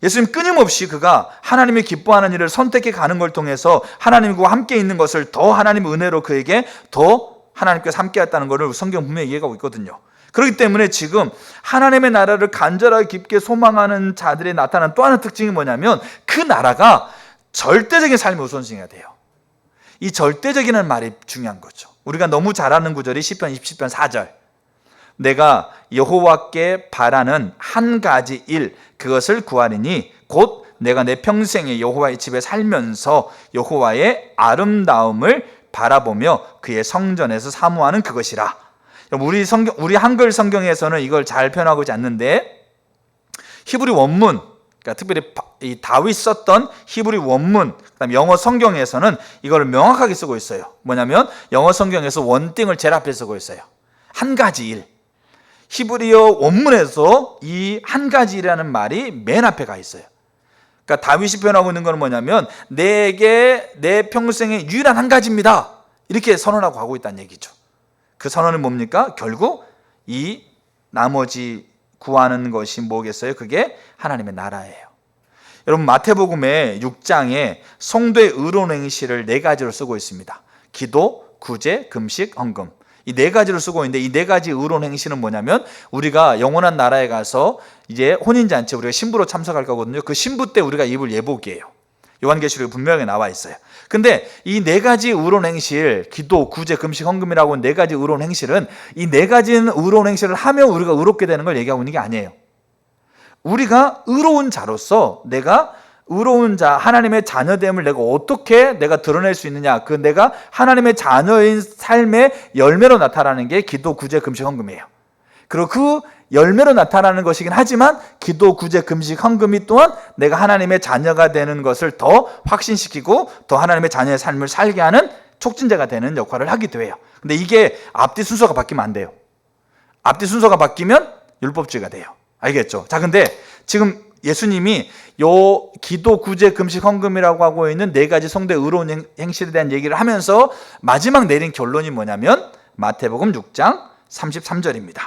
예수님 끊임없이 그가 하나님이 기뻐하는 일을 선택해 가는 걸 통해서 하나님과 함께 있는 것을 더 하나님의 은혜로 그에게 더 하나님께서 함께 했다는 것을 성경 분명히 얘기하고 있거든요. 그렇기 때문에 지금 하나님의 나라를 간절하게 깊게 소망하는 자들이 나타나는 또 하나의 특징이 뭐냐면 그 나라가 절대적인 삶을 우선시해야 돼요. 이 절대적이라는 말이 중요한 거죠. 우리가 너무 잘 아는 구절이 시편 27편 4절. 내가 여호와께 바라는 한 가지 일 그것을 구하리니 곧 내가 내 평생에 여호와의 집에 살면서 여호와의 아름다움을 바라보며 그의 성전에서 사모하는 그것이라. 우리 한글 성경에서는 이걸 잘 표현하고 있지 않는데 히브리 원문, 그러니까 특별히 이 다윗 썼던 히브리 원문, 그다음 영어 성경에서는 이걸 명확하게 쓰고 있어요. 뭐냐면 영어 성경에서 원띵을 제일 앞에 쓰고 있어요. 한 가지 일. 히브리어 원문에서 이 한 가지 일이라는 말이 맨 앞에 가 있어요. 그러니까 다윗이 표현하고 있는 건 뭐냐면 내게 내 평생에 유일한 한 가지입니다. 이렇게 선언하고 가고 있다는 얘기죠. 그 선언은 뭡니까? 결국 이 나머지 구하는 것이 뭐겠어요? 그게 하나님의 나라예요. 여러분 마태복음의 6장에 성도의 의로운 행실을 4가지로 쓰고 있습니다. 기도, 구제, 금식, 헌금. 이 4가지로 쓰고 있는데 이 4가지 의로운 행실은 뭐냐면 우리가 영원한 나라에 가서 이제 혼인잔치 우리가 신부로 참석할 거거든요. 그 신부 때 우리가 입을 예복이에요. 요한계시록에 분명히 나와 있어요. 근데 이 4가지 의로운 행실, 기도, 구제, 금식, 헌금이라고 4가지 의로운 행실은 이 4가지는 의로운 행실을 하면 우리가 의롭게 되는 걸 얘기하고 있는 게 아니에요. 우리가 의로운 자로서 내가 의로운 자, 하나님의 자녀됨을 내가 어떻게 내가 드러낼 수 있느냐, 그 내가 하나님의 자녀인 삶의 열매로 나타나는 게 기도, 구제, 금식, 헌금이에요. 그리고 그 열매로 나타나는 것이긴 하지만 기도, 구제, 금식, 헌금이 또한 내가 하나님의 자녀가 되는 것을 더 확신시키고 더 하나님의 자녀의 삶을 살게 하는 촉진제가 되는 역할을 하기도 해요. 근데 이게 앞뒤 순서가 바뀌면 안 돼요. 앞뒤 순서가 바뀌면 율법주의가 돼요. 알겠죠? 자, 근데 지금 예수님이 요 기도, 구제, 금식, 헌금이라고 하고 있는 4가지 성도의 의로운 행실에 대한 얘기를 하면서 마지막 내린 결론이 뭐냐면 마태복음 6장 33절입니다.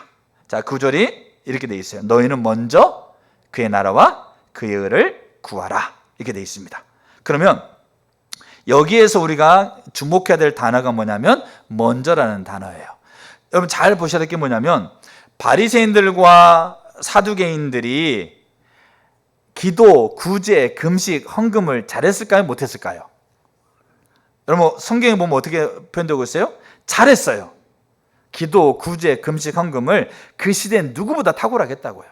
자, 구절이 이렇게 돼 있어요. 너희는 먼저 그의 나라와 그의 의를 구하라. 이렇게 돼 있습니다. 그러면 여기에서 우리가 주목해야 될 단어가 뭐냐면 먼저라는 단어예요. 여러분 잘 보셔야 될 게 뭐냐면 바리새인들과 사두개인들이 기도, 구제, 금식, 헌금을 잘했을까요? 못했을까요? 여러분 성경에 보면 어떻게 표현되고 있어요? 잘했어요. 기도, 구제, 금식, 헌금을 그 시대엔 누구보다 탁월하겠다고요.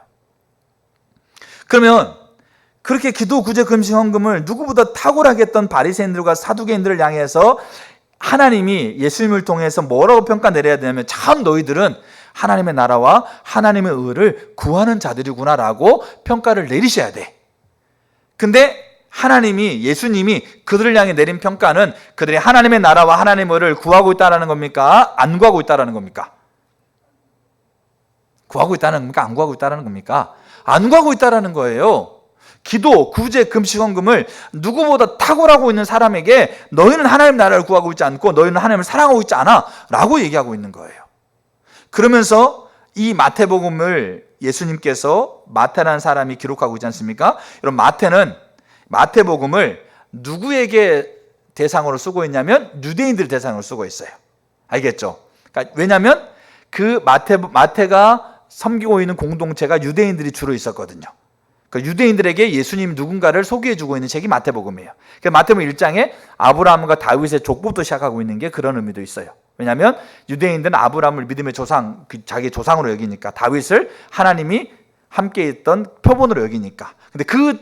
그러면 그렇게 기도, 구제, 금식, 헌금을 누구보다 탁월하게 했던 바리새인들과 사두개인들을 향해서 하나님이 예수님을 통해서 뭐라고 평가 내려야 되냐면 참 너희들은 하나님의 나라와 하나님의 의를 구하는 자들이구나라고 평가를 내리셔야 돼. 근데 하나님이, 예수님이 그들을 향해 내린 평가는 그들이 하나님의 나라와 하나님의 의를 구하고 있다는 겁니까? 안 구하고 있다는 겁니까? 구하고 있다는 겁니까? 안 구하고 있다는 겁니까? 안 구하고 있다는 거예요. 기도, 구제, 금식, 헌금을 누구보다 탁월하고 있는 사람에게 너희는 하나님 나라를 구하고 있지 않고 너희는 하나님을 사랑하고 있지 않아 라고 얘기하고 있는 거예요. 그러면서 이 마태복음을 예수님께서 마태라는 사람이 기록하고 있지 않습니까? 여러분 마태복음을 누구에게 대상으로 쓰고 있냐면 유대인들 대상으로 쓰고 있어요. 알겠죠? 그러니까 왜냐하면 그 마태가 섬기고 있는 공동체가 유대인들이 주로 있었거든요. 그 유대인들에게 예수님 누군가를 소개해주고 있는 책이 마태복음이에요. 마태복음 1장에 아브라함과 다윗의 족보부터 시작하고 있는 게 그런 의미도 있어요. 왜냐하면 유대인들은 아브라함을 믿음의 조상, 자기 조상으로 여기니까 다윗을 하나님이 함께 있던 표본으로 여기니까. 근데 그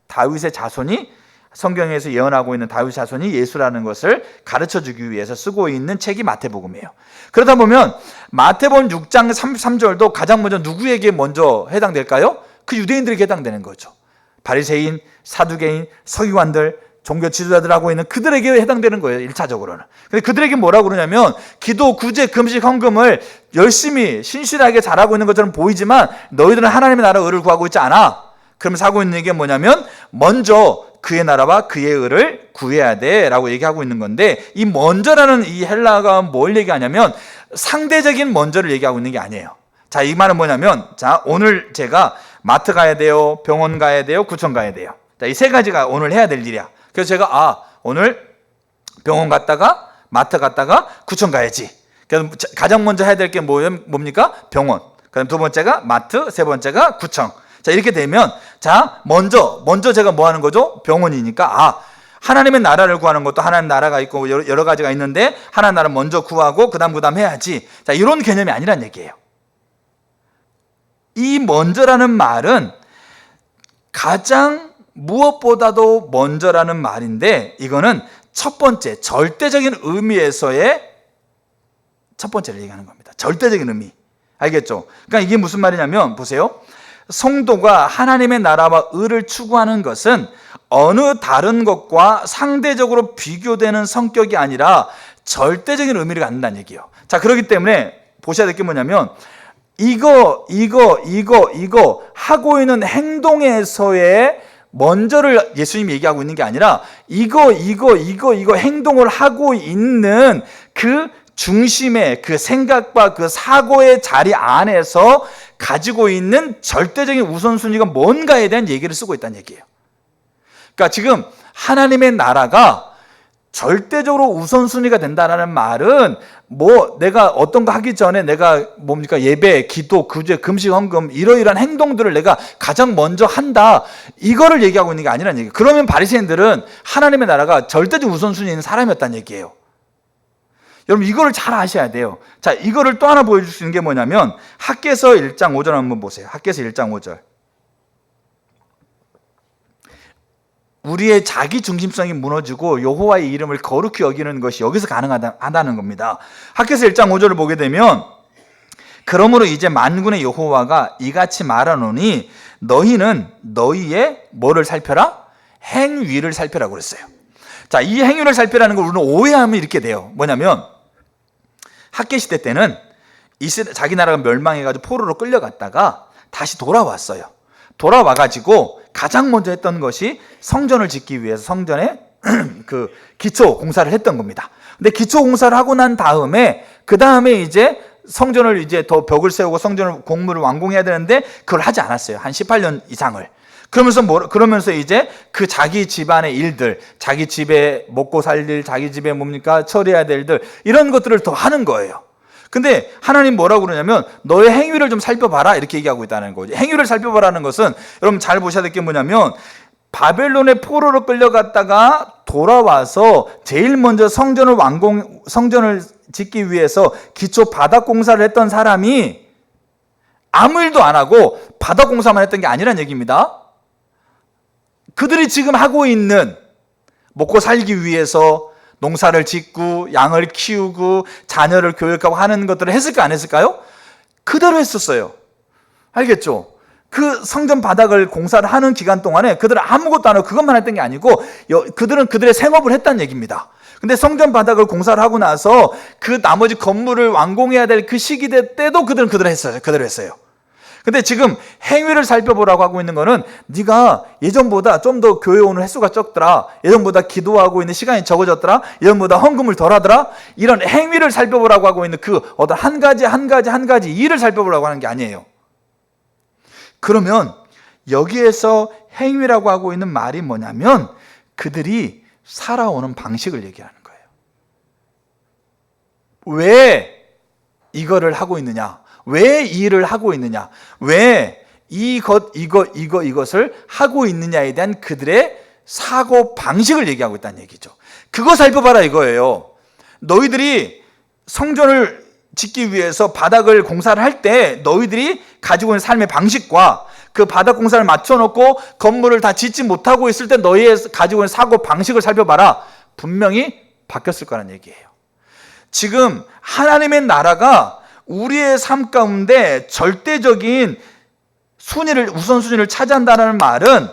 다윗의 자손이 성경에서 예언하고 있는 다윗 자손이 예수라는 것을 가르쳐주기 위해서 쓰고 있는 책이 마태복음이에요. 그러다 보면 마태복음 6장 33절도 가장 먼저 누구에게 먼저 해당될까요? 그 유대인들에게 해당되는 거죠. 바리새인, 사두개인, 서기관들, 종교 지도자들하고 있는 그들에게 해당되는 거예요. 1차적으로는. 근데 그들에게 뭐라고 그러냐면 기도, 구제, 금식, 헌금을 열심히 신실하게 잘하고 있는 것처럼 보이지만 너희들은 하나님의 나라 의를 구하고 있지 않아. 그러면서 하고 있는 얘기가 뭐냐면 먼저 그의 나라와 그의 의를 구해야 돼 라고 얘기하고 있는 건데, 이 먼저라는 이 헬라어가 뭘 얘기하냐면 상대적인 먼저를 얘기하고 있는 게 아니에요. 자, 이 말은 뭐냐면, 자, 오늘 제가 마트 가야 돼요, 병원 가야 돼요, 구청 가야 돼요. 자, 이 세 가지가 오늘 해야 될 일이야. 그래서 제가 오늘 병원 갔다가 마트 갔다가 구청 가야지. 그래서 가장 먼저 해야 될 게 뭡니까? 병원. 그다음 두 번째가 마트, 세 번째가 구청. 자, 이렇게 되면, 자, 먼저 제가 뭐 하는 거죠? 병원이니까, 하나님의 나라를 구하는 것도 하나님 나라가 있고 여러 가지가 있는데, 하나님 나라를 먼저 구하고, 그 다음 해야지. 자, 이런 개념이 아니란 얘기예요. 이 먼저라는 말은 가장 무엇보다도 먼저라는 말인데, 이거는 첫 번째, 절대적인 의미에서의 첫 번째를 얘기하는 겁니다. 절대적인 의미. 알겠죠? 그러니까 이게 무슨 말이냐면, 보세요. 성도가 하나님의 나라와 의를 추구하는 것은 어느 다른 것과 상대적으로 비교되는 성격이 아니라 절대적인 의미를 갖는다는 얘기예요. 자, 그렇기 때문에 보셔야 될 게 뭐냐면, 이거 하고 있는 행동에서의 먼저를 예수님이 얘기하고 있는 게 아니라 이거 행동을 하고 있는 그 중심의 그 생각과 그 사고의 자리 안에서 가지고 있는 절대적인 우선순위가 뭔가에 대한 얘기를 쓰고 있다는 얘기예요. 그러니까 지금 하나님의 나라가 절대적으로 우선순위가 된다는 말은 내가 어떤 거 하기 전에 내가 예배, 기도, 구제, 금식, 헌금 이러이러한 행동들을 내가 가장 먼저 한다, 이거를 얘기하고 있는 게 아니라는 얘기예요. 그러면 바리새인들은 하나님의 나라가 절대적 우선순위에 있는 사람이었다는 얘기예요. 여러분, 이거를 잘 아셔야 돼요. 자, 이거를 또 하나 보여줄 수 있는 게 뭐냐면 학개서 1장 5절 한번 보세요. 학개서 1장 5절. 우리의 자기 중심성이 무너지고 여호와의 이름을 거룩히 여기는 것이 여기서 가능하다는 겁니다. 학개서 1장 5절을 보게 되면, 그러므로 이제 만군의 여호와가 이같이 말하노니 너희는 너희의 뭐를 살펴라? 행위를 살펴라고 그랬어요. 자, 이 행위를 살펴라는 걸 우리는 오해하면 이렇게 돼요. 뭐냐면 학개 시대 때는 자기 나라가 멸망해가지고 포로로 끌려갔다가 다시 돌아왔어요. 돌아와가지고 가장 먼저 했던 것이 성전을 짓기 위해서 성전에 그 기초 공사를 했던 겁니다. 근데 기초 공사를 하고 난 다음에 그 다음에 이제 성전을 이제 더 벽을 세우고 성전을 공물을 완공해야 되는데 그걸 하지 않았어요. 한 18년 이상을. 그러면서 이제 그 자기 집안의 일들, 자기 집에 먹고 살 일, 자기 집에 처리해야 될 일들, 이런 것들을 더 하는 거예요. 근데 하나님 뭐라고 그러냐면 너의 행위를 좀 살펴봐라, 이렇게 얘기하고 있다는 거죠. 행위를 살펴봐라는 것은 여러분 잘 보셔야 될 게 뭐냐면, 바벨론의 포로로 끌려갔다가 돌아와서 제일 먼저 성전을 짓기 위해서 기초 바닥 공사를 했던 사람이 아무 일도 안 하고 바닥 공사만 했던 게 아니란 얘기입니다. 그들이 지금 하고 있는, 먹고 살기 위해서 농사를 짓고 양을 키우고 자녀를 교육하고 하는 것들을 했을까 안 했을까요? 그대로 했었어요. 알겠죠? 그 성전 바닥을 공사를 하는 기간 동안에 그들은 아무것도 안 하고 그것만 했던 게 아니고 그들은 그들의 생업을 했다는 얘기입니다. 근데 성전 바닥을 공사를 하고 나서 그 나머지 건물을 완공해야 될 그 시기 때도 그들은 그대로 했어요. 근데 지금 행위를 살펴보라고 하고 있는 거는, 네가 예전보다 좀 더 교회 오는 횟수가 적더라, 예전보다 기도하고 있는 시간이 적어졌더라, 예전보다 헌금을 덜 하더라, 이런 행위를 살펴보라고 하고 있는 그 어떤 한 가지 일을 살펴보라고 하는 게 아니에요. 그러면 여기에서 행위라고 하고 있는 말이 뭐냐면 그들이 살아오는 방식을 얘기하는 거예요. 왜 이거를 하고 있느냐? 왜 이 일을 하고 있느냐? 왜 이것을 하고 있느냐에 대한 그들의 사고 방식을 얘기하고 있다는 얘기죠. 그거 살펴봐라 이거예요. 너희들이 성전을 짓기 위해서 바닥을 공사를 할 때 너희들이 가지고 있는 삶의 방식과 그 바닥 공사를 맞춰놓고 건물을 다 짓지 못하고 있을 때 너희의 가지고 있는 사고 방식을 살펴봐라. 분명히 바뀌었을 거라는 얘기예요. 지금 하나님의 나라가 우리의 삶 가운데 절대적인 우선순위를 차지한다는 말은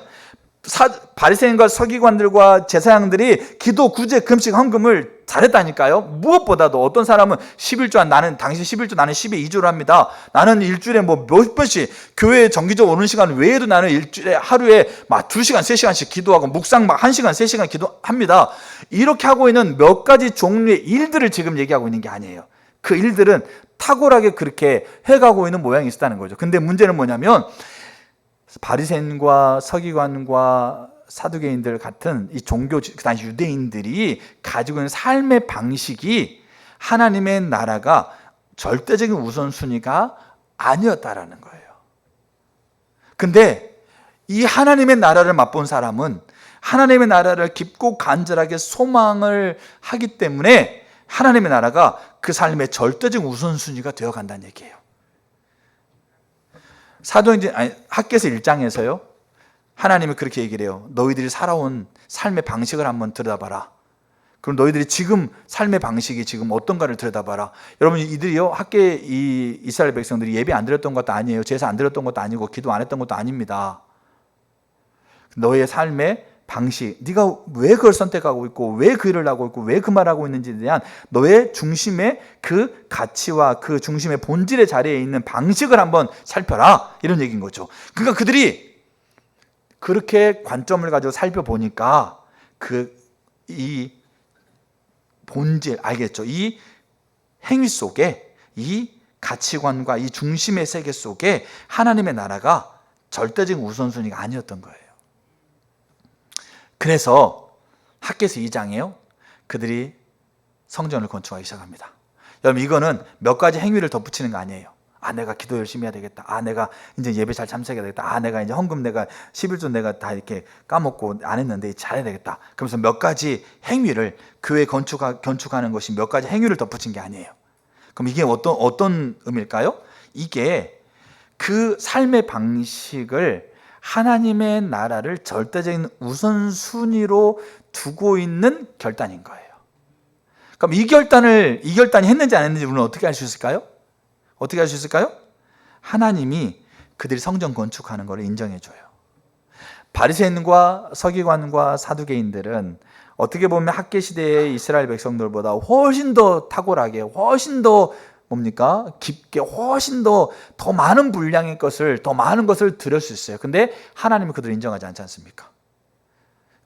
바리새인과 서기관들과 제사장들이 기도, 구제, 금식, 헌금을 잘했다니까요. 무엇보다도 어떤 사람은 11조, 나는 당시 11조, 나는 10에 2조를 합니다. 나는 일주일에 뭐 몇 번씩 교회에 정기적으로 오는 시간 외에도 나는 일주일에 하루에 막 2시간, 3시간씩 기도하고 묵상 막 1시간, 3시간 기도합니다. 이렇게 하고 있는 몇 가지 종류의 일들을 지금 얘기하고 있는 게 아니에요. 그 일들은 탁월하게 그렇게 해가고 있는 모양이 있었다는 거죠. 근데 문제는 뭐냐면 바리새인과 서기관과 사두개인들 같은 이 종교, 그 당시 유대인들이 가지고 있는 삶의 방식이 하나님의 나라가 절대적인 우선순위가 아니었다라는 거예요. 근데 이 하나님의 나라를 맛본 사람은 하나님의 나라를 깊고 간절하게 소망을 하기 때문에 하나님의 나라가 그 삶의 절대적인 우선순위가 되어 간다는 얘기예요. 학개서 1장에서요, 하나님이 그렇게 얘기를 해요. 너희들이 살아온 삶의 방식을 한번 들여다봐라. 그럼 너희들이 지금 삶의 방식이 지금 어떤가를 들여다봐라. 여러분, 이들이요, 이 이스라엘 백성들이 예배 안 드렸던 것도 아니에요. 제사 안 드렸던 것도 아니고 기도 안 했던 것도 아닙니다. 너의 삶의 방식, 네가 왜 그걸 선택하고 있고 왜 그 일을 하고 있고 왜 그 말을 하고 있는지에 대한 너의 중심의 그 가치와 그 중심의 본질의 자리에 있는 방식을 한번 살펴라, 이런 얘기인 거죠. 그러니까 그들이 그렇게 관점을 가지고 살펴보니까 이 본질, 알겠죠? 이 행위 속에, 이 가치관과 이 중심의 세계 속에 하나님의 나라가 절대적인 우선순위가 아니었던 거예요. 그래서 학개서 2장에요, 그들이 성전을 건축하기 시작합니다. 여러분, 이거는 몇 가지 행위를 덧붙이는 거 아니에요. 내가 기도 열심히 해야 되겠다. 내가 이제 예배 잘 참석해야 되겠다. 내가 이제 헌금, 내가 11조 내가 다 이렇게 까먹고 안 했는데 잘해야 되겠다. 그러면서 몇 가지 행위를, 교회 건축하는 것이 몇 가지 행위를 덧붙인 게 아니에요. 그럼 이게 어떤 의미일까요? 이게 그 삶의 방식을 하나님의 나라를 절대적인 우선순위로 두고 있는 결단인 거예요. 그럼 이 결단이 했는지 안 했는지 우리는 어떻게 알 수 있을까요? 어떻게 알 수 있을까요? 하나님이 그들이 성전 건축하는 것을 인정해줘요. 바리새인과 서기관과 사두개인들은 어떻게 보면 학개시대의 이스라엘 백성들보다 훨씬 더 탁월하게, 훨씬 더 깊게, 훨씬 더 많은 분량의 것을, 더 많은 것을 드릴 수 있어요. 근데 하나님은 그들을 인정하지 않지 않습니까?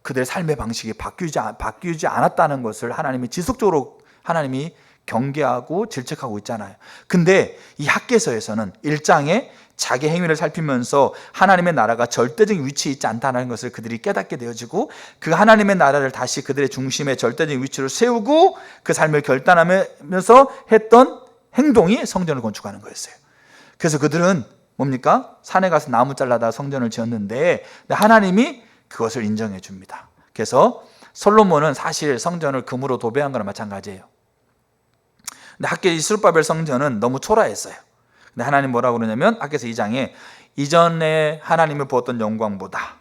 그들의 삶의 방식이 바뀌지 않았다는 것을 하나님이 지속적으로 경계하고 질책하고 있잖아요. 근데 이 학개서에서는 1장에 자기 행위를 살피면서 하나님의 나라가 절대적인 위치에 있지 않다는 것을 그들이 깨닫게 되어지고, 그 하나님의 나라를 다시 그들의 중심에 절대적인 위치로 세우고 그 삶을 결단하면서 했던 행동이 성전을 건축하는 거였어요. 그래서 그들은 산에 가서 나무 잘라다 성전을 지었는데 하나님이 그것을 인정해 줍니다. 그래서 솔로몬은 사실 성전을 금으로 도배한 거랑 마찬가지예요. 근데 학개 스룹바벨 성전은 너무 초라했어요. 근데 하나님 뭐라고 그러냐면 학개서 2장에 이전에 하나님을 보았던 영광보다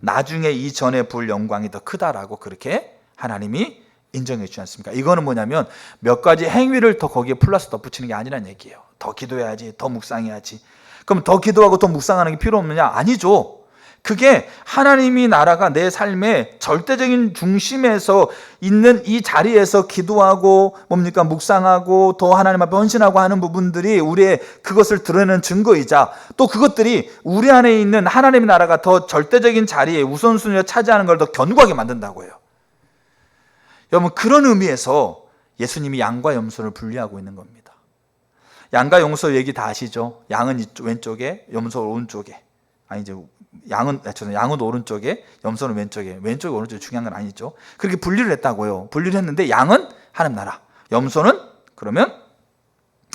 나중에 이전에 볼 영광이 더 크다라고 그렇게 하나님이 인정해 주지 않습니까? 이거는 뭐냐면 몇 가지 행위를 더 거기에 플러스 덧붙이는 게 아니란 얘기예요. 더 기도해야지, 더 묵상해야지. 그럼 더 기도하고 더 묵상하는 게 필요 없느냐? 아니죠. 그게 하나님이 나라가 내 삶의 절대적인 중심에서 있는 이 자리에서 기도하고 묵상하고 더 하나님 앞에 헌신하고 하는 부분들이 우리의 그것을 드러내는 증거이자, 또 그것들이 우리 안에 있는 하나님의 나라가 더 절대적인 자리에 우선순위를 차지하는 걸 더 견고하게 만든다고요. 여러분, 그런 의미에서 예수님이 양과 염소를 분리하고 있는 겁니다. 양과 염소 얘기 다 아시죠? 양은 왼쪽에, 염소는 오른쪽에. 양은 오른쪽에, 염소는 왼쪽에. 왼쪽에 오른쪽에 중요한 건 아니죠. 그렇게 분리를 했다고요. 분리를 했는데 양은 하나님 나라, 염소는 그러면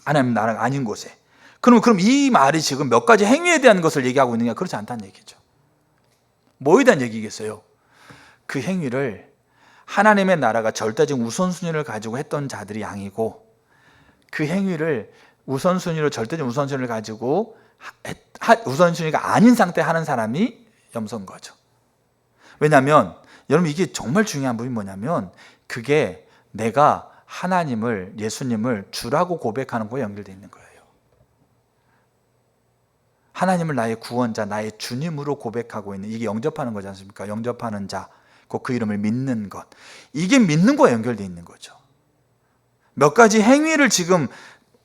하나님 나라가 아닌 곳에. 그럼 이 말이 지금 몇 가지 행위에 대한 것을 얘기하고 있느냐? 그렇지 않다는 얘기죠. 뭐에 대한 얘기겠어요? 그 행위를 하나님의 나라가 절대적인 우선순위를 가지고 했던 자들이 양이고, 그 행위를 절대적인 우선순위를 가지고 우선순위가 아닌 상태에 하는 사람이 염소인 거죠. 왜냐하면 여러분, 이게 정말 중요한 부분이 뭐냐면 그게 내가 하나님을, 예수님을 주라고 고백하는 거에 연결되어 있는 거예요. 하나님을 나의 구원자, 나의 주님으로 고백하고 있는, 이게 영접하는 거지 않습니까? 영접하는 자, 그 이름을 믿는 것, 이게 믿는 거와 연결되어 있는 거죠. 몇 가지 행위를 지금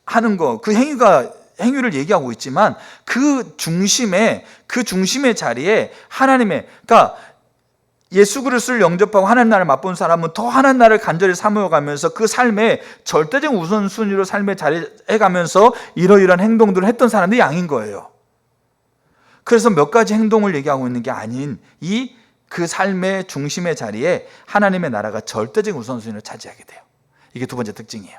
하는 거, 그 행위를 얘기하고 있지만 그 중심의 자리에 하나님의, 그러니까 예수 그리스도를 영접하고 하나님 나라를 맛본 사람은 더 하나님 나라를 간절히 사모해가면서 그 삶의 절대적 우선순위로 삶의 자리에 가면서 이러이러한 행동들을 했던 사람들이 양인 거예요. 그래서 몇 가지 행동을 얘기하고 있는 게 아닌 그 삶의 중심의 자리에 하나님의 나라가 절대적 우선순위를 차지하게 돼요. 이게 두 번째 특징이에요.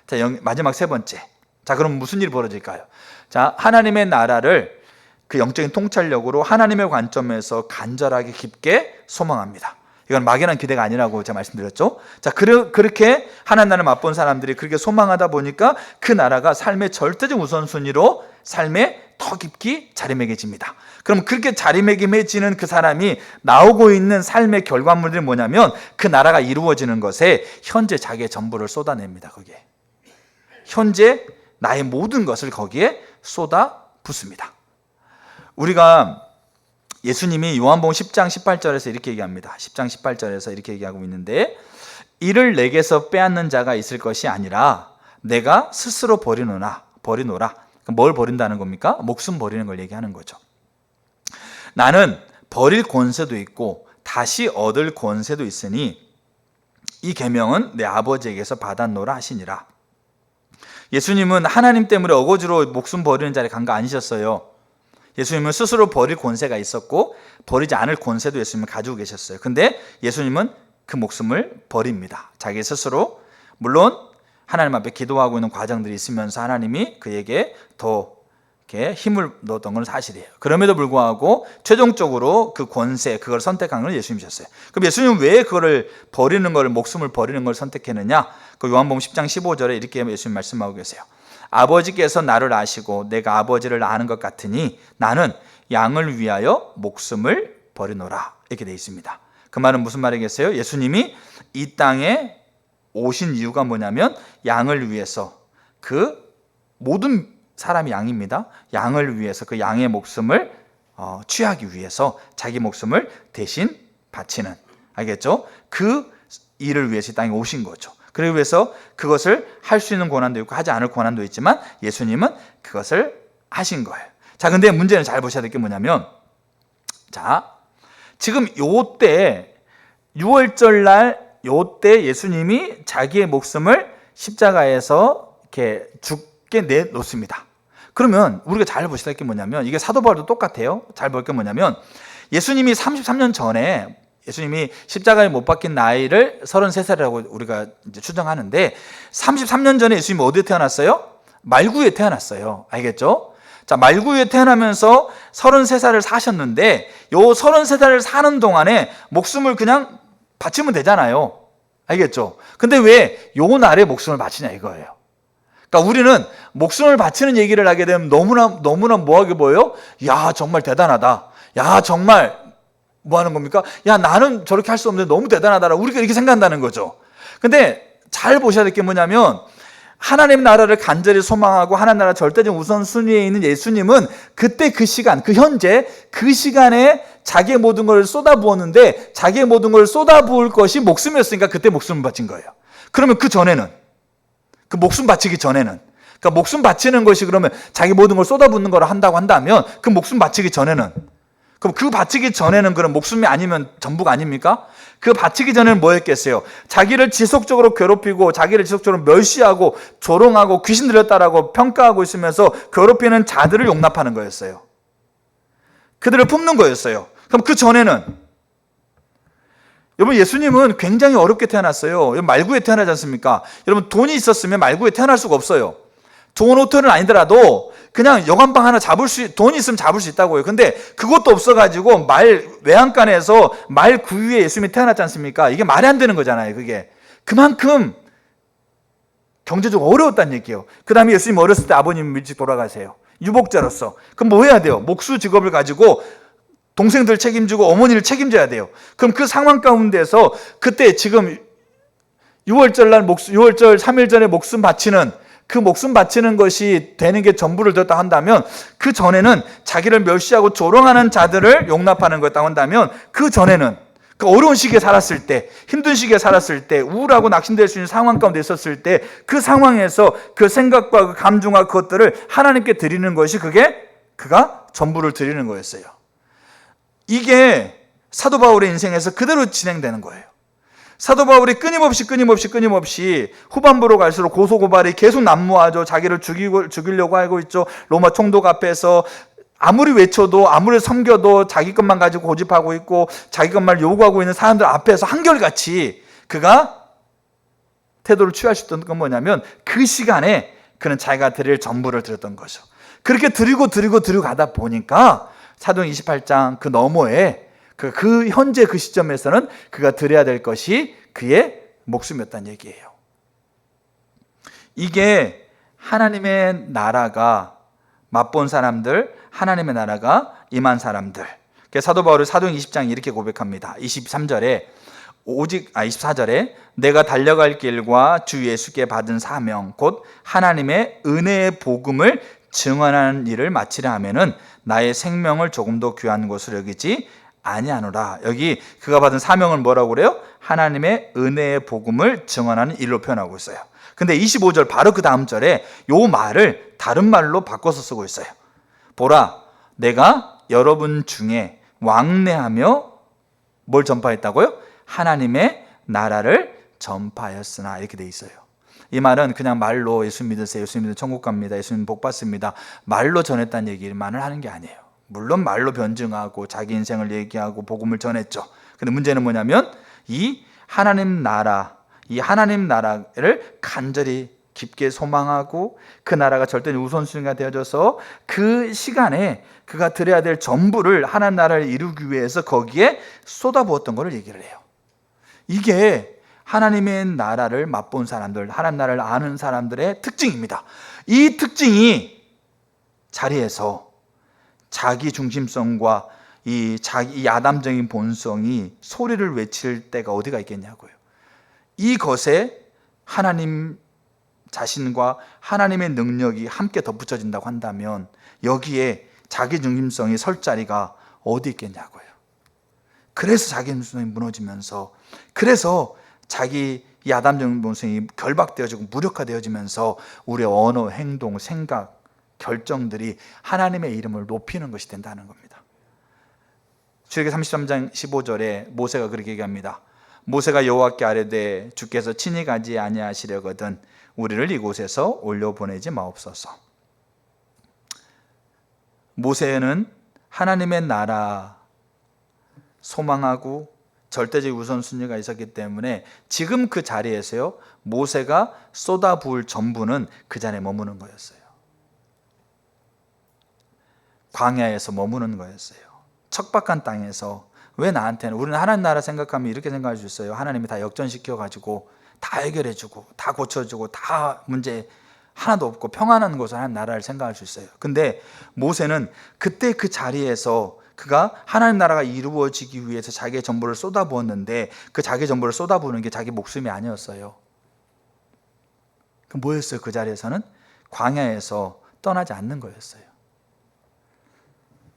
자, 마지막 세 번째. 자, 그럼 무슨 일이 벌어질까요? 자, 하나님의 나라를 그 영적인 통찰력으로 하나님의 관점에서 간절하게 깊게 소망합니다. 이건 막연한 기대가 아니라고 제가 말씀드렸죠. 자, 그렇게 하나님 나라를 맛본 사람들이 그렇게 소망하다 보니까 그 나라가 삶의 절대적 우선순위로 삶에 더 깊이 자리매겨집니다. 그럼 그렇게 자리매김해지는 그 사람이 나오고 있는 삶의 결과물들이 뭐냐면 그 나라가 이루어지는 것에 현재 자기의 전부를 쏟아냅니다. 거기에 현재 나의 모든 것을 거기에 쏟아 붓습니다. 우리가 예수님이 요한복음 10장 18절에서 이렇게 얘기합니다. 10장 18절에서 이렇게 얘기하고 있는데, 이를 내게서 빼앗는 자가 있을 것이 아니라 내가 스스로 버리노라. 뭘 버린다는 겁니까? 목숨 버리는 걸 얘기하는 거죠. 나는 버릴 권세도 있고 다시 얻을 권세도 있으니 이 계명은 내 아버지에게서 받았노라 하시니라. 예수님은 하나님 때문에 어거지로 목숨 버리는 자리에 간 거 아니셨어요. 예수님은 스스로 버릴 권세가 있었고 버리지 않을 권세도 예수님은 가지고 계셨어요. 근데 예수님은 그 목숨을 버립니다. 자기 스스로. 물론 하나님 앞에 기도하고 있는 과정들이 있으면서 하나님이 그에게 더 이렇게 힘을 넣었던 건 사실이에요. 그럼에도 불구하고 최종적으로 그 권세, 그걸 선택한 건 예수님이셨어요. 그럼 예수님은 왜 그거를 버리는 걸, 목숨을 버리는 걸 선택했느냐? 그 요한복음 10장 15절에 이렇게 예수님 말씀하고 계세요. 아버지께서 나를 아시고 내가 아버지를 아는 것 같으니 나는 양을 위하여 목숨을 버리노라. 이렇게 되어 있습니다. 그 말은 무슨 말이겠어요? 예수님이 이 땅에 오신 이유가 뭐냐면 양을 위해서, 그 모든 사람이 양입니다. 양을 위해서, 그 양의 목숨을 취하기 위해서 자기 목숨을 대신 바치는, 알겠죠? 그 일을 위해서 이 땅에 오신 거죠. 그러기 위해서 그것을 할 수 있는 권한도 있고 하지 않을 권한도 있지만 예수님은 그것을 하신 거예요. 자, 근데 문제는 잘 보셔야 될 게 뭐냐면, 자, 지금 요때 6월절 날 요때 예수님이 자기의 목숨을 십자가에서 이렇게 죽게 내놓습니다. 그러면 우리가 잘 보셔야 될 게 뭐냐면, 이게 사도 바울도 똑같아요. 잘 볼 게 뭐냐면, 예수님이 33년 전에 예수님이 십자가에 못 박힌 나이를 33살이라고 우리가 이제 추정하는데, 33년 전에 예수님이 어디에 태어났어요? 말구에 태어났어요. 알겠죠? 자, 말구에 태어나면서 33살을 사셨는데, 요 33살을 사는 동안에 목숨을 그냥 바치면 되잖아요. 알겠죠? 근데 왜 요 날에 목숨을 바치냐 이거예요. 그러니까 우리는 목숨을 바치는 얘기를 하게 되면 너무나 뭐하게 보여요? 야, 정말 대단하다. 야, 정말 뭐 하는 겁니까? 야, 나는 저렇게 할 수 없는데 너무 대단하다라고 우리가 이렇게 생각한다는 거죠. 근데 잘 보셔야 될 게 뭐냐면, 하나님 나라를 간절히 소망하고 하나님 나라 절대적 우선순위에 있는 예수님은 그때 그 시간, 그 현재 그 시간에 자기의 모든 걸 쏟아부었는데, 자기의 모든 걸 쏟아부을 것이 목숨이었으니까 그때 목숨을 바친 거예요. 그러면 그 전에는, 그 목숨 바치기 전에는, 그러니까 목숨 바치는 것이 그러면 자기 모든 걸 쏟아붓는 걸 한다고 한다면, 그 목숨 바치기 전에는, 그럼 그 바치기 전에는 그럼 목숨이 아니면 전부가 아닙니까? 그 바치기 전에는 뭐였겠어요? 자기를 지속적으로 괴롭히고 자기를 지속적으로 멸시하고 조롱하고 귀신 들렸다라고 평가하고 있으면서 괴롭히는 자들을 용납하는 거였어요. 그들을 품는 거였어요. 그럼 그 전에는, 여러분, 예수님은 굉장히 어렵게 태어났어요. 말구에 태어나지 않습니까? 여러분, 돈이 있었으면 말구에 태어날 수가 없어요. 좋은 호텔은 아니더라도 그냥 여관방 하나 돈이 있으면 잡을 수 있다고요. 근데 그것도 없어가지고 외양간에서 말 구유에 예수님이 태어났지 않습니까? 이게 말이 안 되는 거잖아요. 그게 그만큼 경제적으로 어려웠다는 얘기예요. 그 다음에 예수님 어렸을 때 아버님 일찍 돌아가세요. 유복자로서. 그럼 뭐 해야 돼요? 목수 직업을 가지고 동생들 책임지고 어머니를 책임져야 돼요. 그럼 그 상황 가운데서 그때 지금 6월절 3일 전에 목숨 바치는 그 목숨 바치는 것이 되는 게 전부를 들었다 한다면, 그 전에는 자기를 멸시하고 조롱하는 자들을 용납하는 거였다고 한다면, 그 전에는 그 어려운 시기에 살았을 때, 힘든 시기에 살았을 때, 우울하고 낙심될 수 있는 상황 가운데 있었을 때, 그 상황에서 그 생각과 그 감정과 그것들을 하나님께 드리는 것이 그가 전부를 드리는 거였어요. 이게 사도 바울의 인생에서 그대로 진행되는 거예요. 사도 바울이 끊임없이 후반부로 갈수록 고소고발이 계속 난무하죠. 자기를 죽이려고 하고 있죠. 로마 총독 앞에서 아무리 외쳐도, 아무리 섬겨도 자기 것만 가지고 고집하고 있고 자기 것만 요구하고 있는 사람들 앞에서 한결같이 그가 태도를 취할 수 있던 건 뭐냐면, 그 시간에 그는 자기가 드릴 전부를 드렸던 거죠. 그렇게 드리고 가다 보니까 사도행 28장 그 너머에 그 현재 그 시점에서는 그가 드려야 될 것이 그의 목숨이었다는 얘기예요. 이게 하나님의 나라가 맛본 사람들, 하나님의 나라가 임한 사람들. 사도 바울은 사도행 20장에 이렇게 고백합니다. 24절에 내가 달려갈 길과 주 예수께 받은 사명 곧 하나님의 은혜의 복음을 증언하는 일을 마치려 하면은 나의 생명을 조금도 귀한 것으로 여기지 아니하노라. 여기 그가 받은 사명을 뭐라고 그래요? 하나님의 은혜의 복음을 증언하는 일로 표현하고 있어요. 근데 25절 바로 그 다음 절에 요 말을 다른 말로 바꿔서 쓰고 있어요. 보라, 내가 여러분 중에 왕래하며 뭘 전파했다고요? 하나님의 나라를 전파하였으나, 이렇게 돼 있어요. 이 말은 그냥 말로 예수 믿으세요, 예수 믿으면 천국 갑니다, 예수 믿으면 복 받습니다, 말로 전했다는 얘기만을 하는 게 아니에요. 물론 말로 변증하고 자기 인생을 얘기하고 복음을 전했죠. 근데 문제는 뭐냐면, 이 하나님 나라를 간절히 깊게 소망하고 그 나라가 절대적 우선순위가 되어져서 그 시간에 그가 드려야 될 전부를 하나님 나라를 이루기 위해서 거기에 쏟아부었던 것을 얘기를 해요. 이게 하나님의 나라를 맛본 사람들, 하나님 나라를 아는 사람들의 특징입니다. 이 특징이 자리에서 자기 중심성과 이 아담적인 본성이 소리를 외칠 때가 어디가 있겠냐고요. 이것에 하나님 자신과 하나님의 능력이 함께 덧붙여진다고 한다면 여기에 자기 중심성이 설 자리가 어디 있겠냐고요. 그래서 자기 중심성이 무너지면서, 그래서 자기 이 아담적인 본성이 결박되어지고 무력화되어지면서 우리의 언어, 행동, 생각, 결정들이 하나님의 이름을 높이는 것이 된다는 겁니다. 출애굽기 33장 15절에 모세가 그렇게 얘기합니다. 모세가 여호와께 아뢰되 주께서 친히 가지 아니하시려거든 우리를 이곳에서 올려보내지 마옵소서. 모세는 하나님의 나라 소망하고 절대적 우선순위가 있었기 때문에 지금 그 자리에서요, 모세가 쏟아부을 전부는 그 자리에 머무는 거였어요. 광야에서 머무는 거였어요. 척박한 땅에서. 왜 나한테는, 우리는 하나님 나라 생각하면 이렇게 생각할 수 있어요. 하나님이 다 역전시켜가지고 다 해결해주고 다 고쳐주고 다 문제 하나도 없고 평안한 곳을 하나님 나라를 생각할 수 있어요. 근데 모세는 그때 그 자리에서 그가 하나님 나라가 이루어지기 위해서 자기의 전부를 쏟아부었는데, 그 자기의 전부를 쏟아부는 게 자기 목숨이 아니었어요. 그럼 뭐였어요? 그 자리에서는 광야에서 떠나지 않는 거였어요.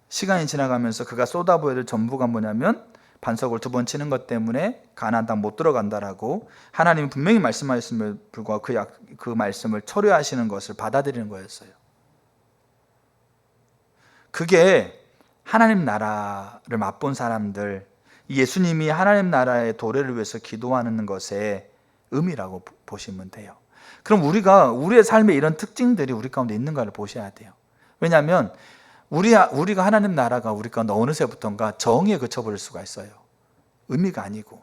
시간이 지나가면서 그가 쏟아부어야 될 전부가 뭐냐면, 반석을 2번 치는 것 때문에 가나안 땅 못 들어간다라고 하나님이 분명히 말씀하셨음에도 불구하고 그 말씀을 철회하시는 것을 받아들이는 거였어요. 그게 하나님 나라를 맛본 사람들, 예수님이 하나님 나라의 도래를 위해서 기도하는 것의 의미라고 보시면 돼요. 그럼 우리의 삶에 이런 특징들이 우리 가운데 있는가를 보셔야 돼요. 왜냐하면 우리가 하나님 나라가 우리 가운데 어느새부턴가 정의에 그쳐버릴 수가 있어요. 의미가 아니고.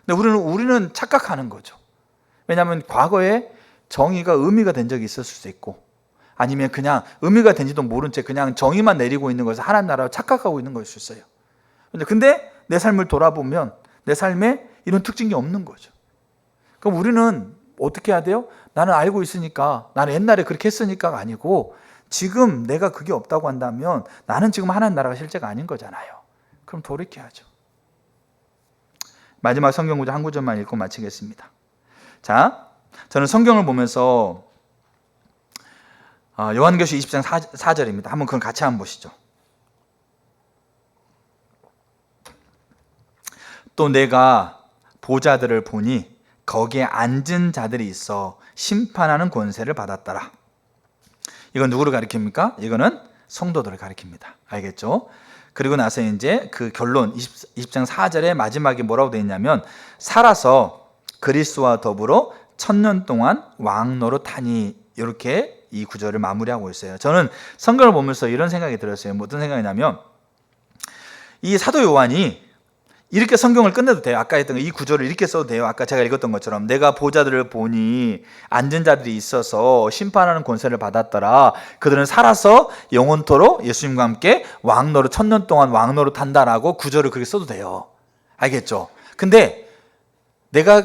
근데 우리는 착각하는 거죠. 왜냐하면 과거에 정의가 의미가 된 적이 있었을 수도 있고, 아니면 그냥 의미가 된지도 모른 채 그냥 정의만 내리고 있는 것을 하나님 나라로 착각하고 있는 것일 수 있어요. 근데 내 삶을 돌아보면 내 삶에 이런 특징이 없는 거죠. 그럼 우리는 어떻게 해야 돼요? 나는 알고 있으니까, 나는 옛날에 그렇게 했으니까가 아니고, 지금 내가 그게 없다고 한다면 나는 지금 하나님 나라가 실제가 아닌 거잖아요. 그럼 돌이켜야죠. 마지막 성경 구절 한 구절만 읽고 마치겠습니다. 자, 저는 성경을 보면서 요한계시록 20장 4절입니다. 한번 그건 같이 한번 보시죠. 또 내가 보좌들을 보니 거기에 앉은 자들이 있어 심판하는 권세를 받았더라. 이건 누구를 가리킵니까? 이거는 성도들을 가리킵니다. 알겠죠? 그리고 나서 이제 그 결론 20장 4절에 마지막에 뭐라고 되어 있냐면 살아서 그리스도와 더불어 1000년 동안 왕 노릇하니, 이렇게 이 구절을 마무리하고 있어요. 저는 성경을 보면서 이런 생각이 들었어요. 어떤 생각이냐면 이 사도 요한이 이렇게 성경을 끝내도 돼요. 아까 했던 이 구절을 이렇게 써도 돼요. 아까 제가 읽었던 것처럼 내가 보좌들을 보니 앉은 자들이 있어서 심판하는 권세를 받았더라. 그들은 살아서 영원토록 예수님과 함께 왕노릇 1000년 동안 왕노릇 한다라고 구절을 그렇게 써도 돼요. 알겠죠? 근데 내가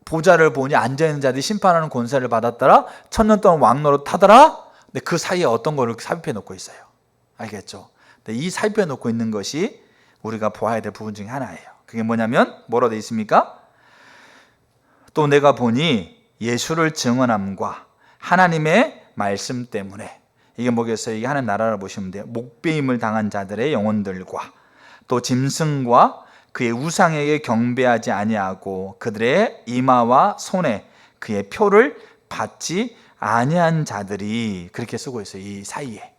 보좌를 보니 앉아있는 자들이 심판하는 권세를 받았더라. 1000년 동안 왕노릇 하더라. 근데 그 사이에 어떤 거를 삽입해 놓고 있어요. 알겠죠? 근데 이 삽입해 놓고 있는 것이 우리가 보아야 될 부분 중에 하나예요. 그게 뭐냐면 뭐라고 되어 있습니까? 또 내가 보니 예수를 증언함과 하나님의 말씀 때문에, 이게 뭐겠어요? 이게 하나님 나라를 보시면 돼요. 목배임을 당한 자들의 영혼들과 또 짐승과 그의 우상에게 경배하지 아니하고 그들의 이마와 손에 그의 표를 받지 아니한 자들이, 그렇게 쓰고 있어요. 이 사이에.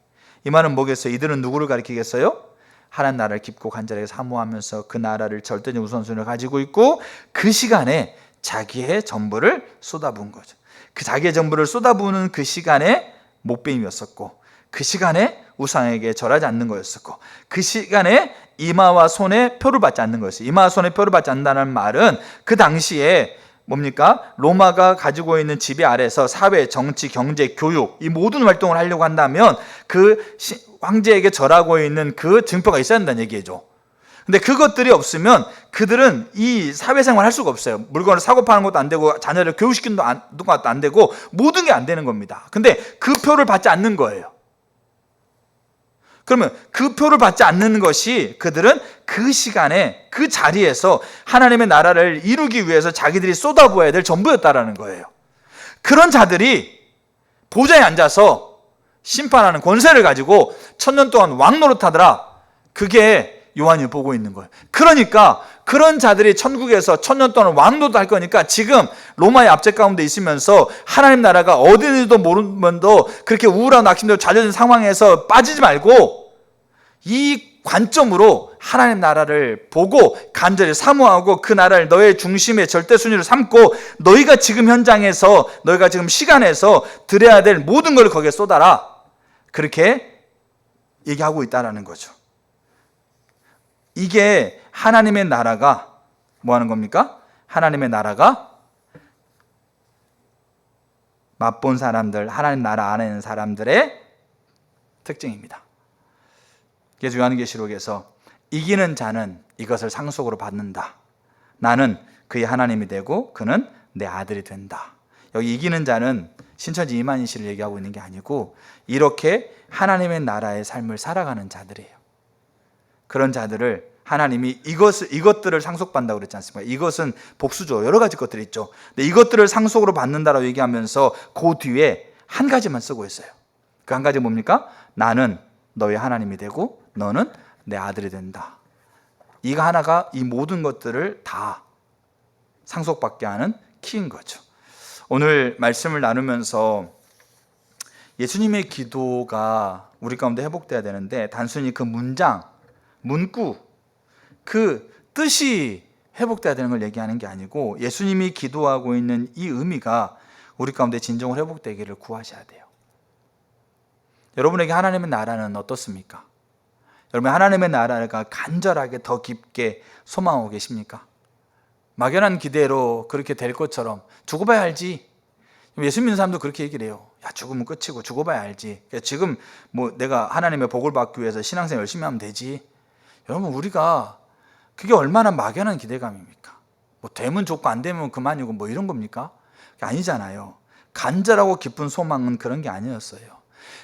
이 말은 뭐겠어요? 이들은 누구를 가리키겠어요? 하나님 나라를 깊고 간절하게 사모하면서 그 나라를 절대적 우선순위를 가지고 있고 그 시간에 자기의 전부를 쏟아부은 거죠. 그 자기의 전부를 쏟아부으는 그 시간에 목배임이었었고, 그 시간에 우상에게 절하지 않는 거였었고, 그 시간에 이마와 손에 표를 받지 않는 거였어요. 이마와 손에 표를 받지 않는다는 말은 그 당시에 뭡니까? 로마가 가지고 있는 지배 아래에서 사회, 정치, 경제, 교육 이 모든 활동을 하려고 한다면 그 황제에게 절하고 있는 그 증표가 있어야 한다는 얘기죠. 근데 그것들이 없으면 그들은 이 사회생활 할 수가 없어요. 물건을 사고 파는 것도 안 되고 자녀를 교육시키는 것도 안 되고 모든 게 안 되는 겁니다. 근데 그 표를 받지 않는 거예요. 그러면 그 표를 받지 않는 것이 그들은 그 시간에 그 자리에서 하나님의 나라를 이루기 위해서 자기들이 쏟아부어야 될 전부였다라는 거예요. 그런 자들이 보좌에 앉아서 심판하는 권세를 가지고 1000년 동안 왕노릇하더라. 그게 요한이 보고 있는 거예요. 그러니까 그런 자들이 천국에서 1000년 동안 왕노릇할 거니까 지금 로마의 압제 가운데 있으면서 하나님 나라가 어디인지도 모르면도 그렇게 우울하고 낙심되고 좌절된 상황에서 빠지지 말고 이 관점으로 하나님 나라를 보고 간절히 사모하고 그 나라를 너의 중심의 절대 순위로 삼고 너희가 지금 현장에서, 너희가 지금 시간에서 드려야 될 모든 걸 거기에 쏟아라. 그렇게 얘기하고 있다는 거죠. 이게 하나님의 나라가 뭐 하는 겁니까? 하나님의 나라가 맛본 사람들, 하나님 나라 안에 있는 사람들의 특징입니다. 그래서 요한계시록에서 이기는 자는 이것을 상속으로 받는다. 나는 그의 하나님이 되고 그는 내 아들이 된다. 여기 이기는 자는 신천지 이만희 씨를 얘기하고 있는 게 아니고 이렇게 하나님의 나라의 삶을 살아가는 자들이에요. 그런 자들을 하나님이 이것들을 상속받는다고 그랬지 않습니까? 이것은 복수죠. 여러 가지 것들이 있죠. 근데 이것들을 상속으로 받는다라고 얘기하면서 그 뒤에 한 가지만 쓰고 있어요. 그 한 가지 뭡니까? 나는 너의 하나님이 되고 너는 내 아들이 된다. 이거 하나가 이 모든 것들을 다 상속받게 하는 키인 거죠. 오늘 말씀을 나누면서 예수님의 기도가 우리 가운데 회복돼야 되는데 단순히 그 문장, 문구, 그 뜻이 회복돼야 되는 걸 얘기하는 게 아니고 예수님이 기도하고 있는 이 의미가 우리 가운데 진정으로 회복되기를 구하셔야 돼요. 여러분에게 하나님의 나라는 어떻습니까? 여러분 하나님의 나라가 간절하게 더 깊게 소망하고 계십니까? 막연한 기대로 그렇게 될 것처럼 죽어봐야 알지. 예수 믿는 사람도 그렇게 얘기를 해요. 야, 죽으면 끝이고 죽어봐야 알지. 지금 뭐 내가 하나님의 복을 받기 위해서 신앙생활 열심히 하면 되지. 여러분 우리가 그게 얼마나 막연한 기대감입니까? 뭐 되면 좋고 안 되면 그만이고 뭐 이런 겁니까? 아니잖아요. 간절하고 깊은 소망은 그런 게 아니었어요.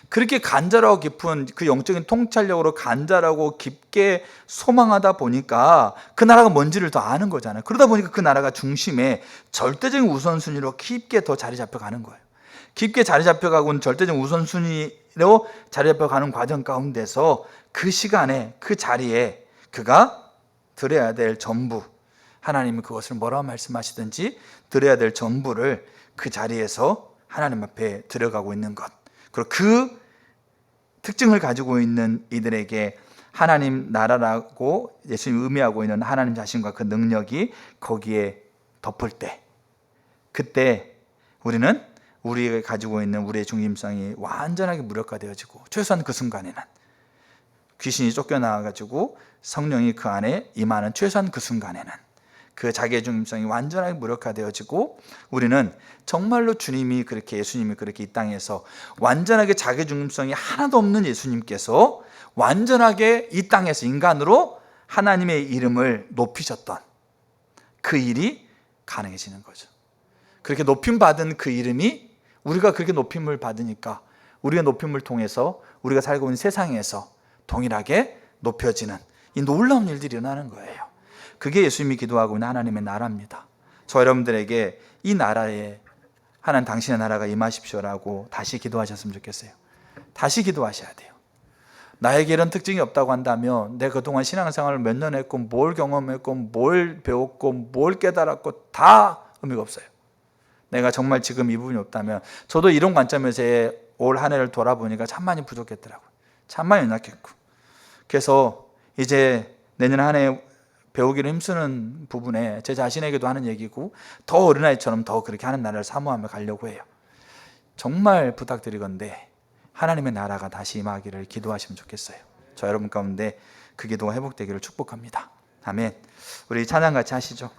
그렇게 간절하고 깊은 그 영적인 통찰력으로 간절하고 깊게 소망하다 보니까 그 나라가 뭔지를 더 아는 거잖아요. 그러다 보니까 그 나라가 중심에 절대적인 우선순위로 깊게 더 자리 잡혀가는 거예요. 깊게 자리 잡혀가고 절대적 우선순위로 자리 잡혀가는 과정 가운데서 그 시간에 그 자리에 그가 드려야 될 전부, 하나님이 그것을 뭐라고 말씀하시든지 드려야 될 전부를 그 자리에서 하나님 앞에 들어가고 있는 것, 그리고 그 특징을 가지고 있는 이들에게 하나님 나라라고 예수님이 의미하고 있는 하나님 자신과 그 능력이 거기에 덮을 때, 그때 우리는 우리가 가지고 있는 우리의 중심성이 완전하게 무력화되어지고, 최소한 그 순간에는 귀신이 쫓겨나가지고 성령이 그 안에 임하는 최소한 그 순간에는 그 자기의 중심성이 완전하게 무력화되어지고, 우리는 정말로 주님이 그렇게, 예수님이 그렇게 이 땅에서 완전하게 자기 중심성이 하나도 없는 예수님께서 완전하게 이 땅에서 인간으로 하나님의 이름을 높이셨던 그 일이 가능해지는 거죠. 그렇게 높임받은 그 이름이, 우리가 그렇게 높임을 받으니까 우리가 높임을 통해서 우리가 살고 있는 세상에서 동일하게 높여지는 이 놀라운 일들이 일어나는 거예요. 그게 예수님이 기도하고 있는 하나님의 나라입니다. 저 여러분들에게 이 나라에 하나님 당신의 나라가 임하십시오라고 다시 기도하셨으면 좋겠어요. 다시 기도하셔야 돼요. 나에게 이런 특징이 없다고 한다면 내가 그동안 신앙생활을 몇 년 했고 뭘 경험했고 뭘 배웠고 뭘 깨달았고 다 의미가 없어요. 내가 정말 지금 이 부분이 없다면, 저도 이런 관점에서 올 한 해를 돌아보니까 참 많이 부족했더라고요. 참 많이 연약했고, 그래서 이제 내년 한 해 배우기를 힘쓰는 부분에 제 자신에게도 하는 얘기고, 더 어린아이처럼 더 그렇게 하는 나라를 사모하며 가려고 해요. 정말 부탁드리건대 하나님의 나라가 다시 임하기를 기도하시면 좋겠어요. 저 여러분 가운데 그 기도가 회복되기를 축복합니다. 아멘. 우리 찬양 같이 하시죠.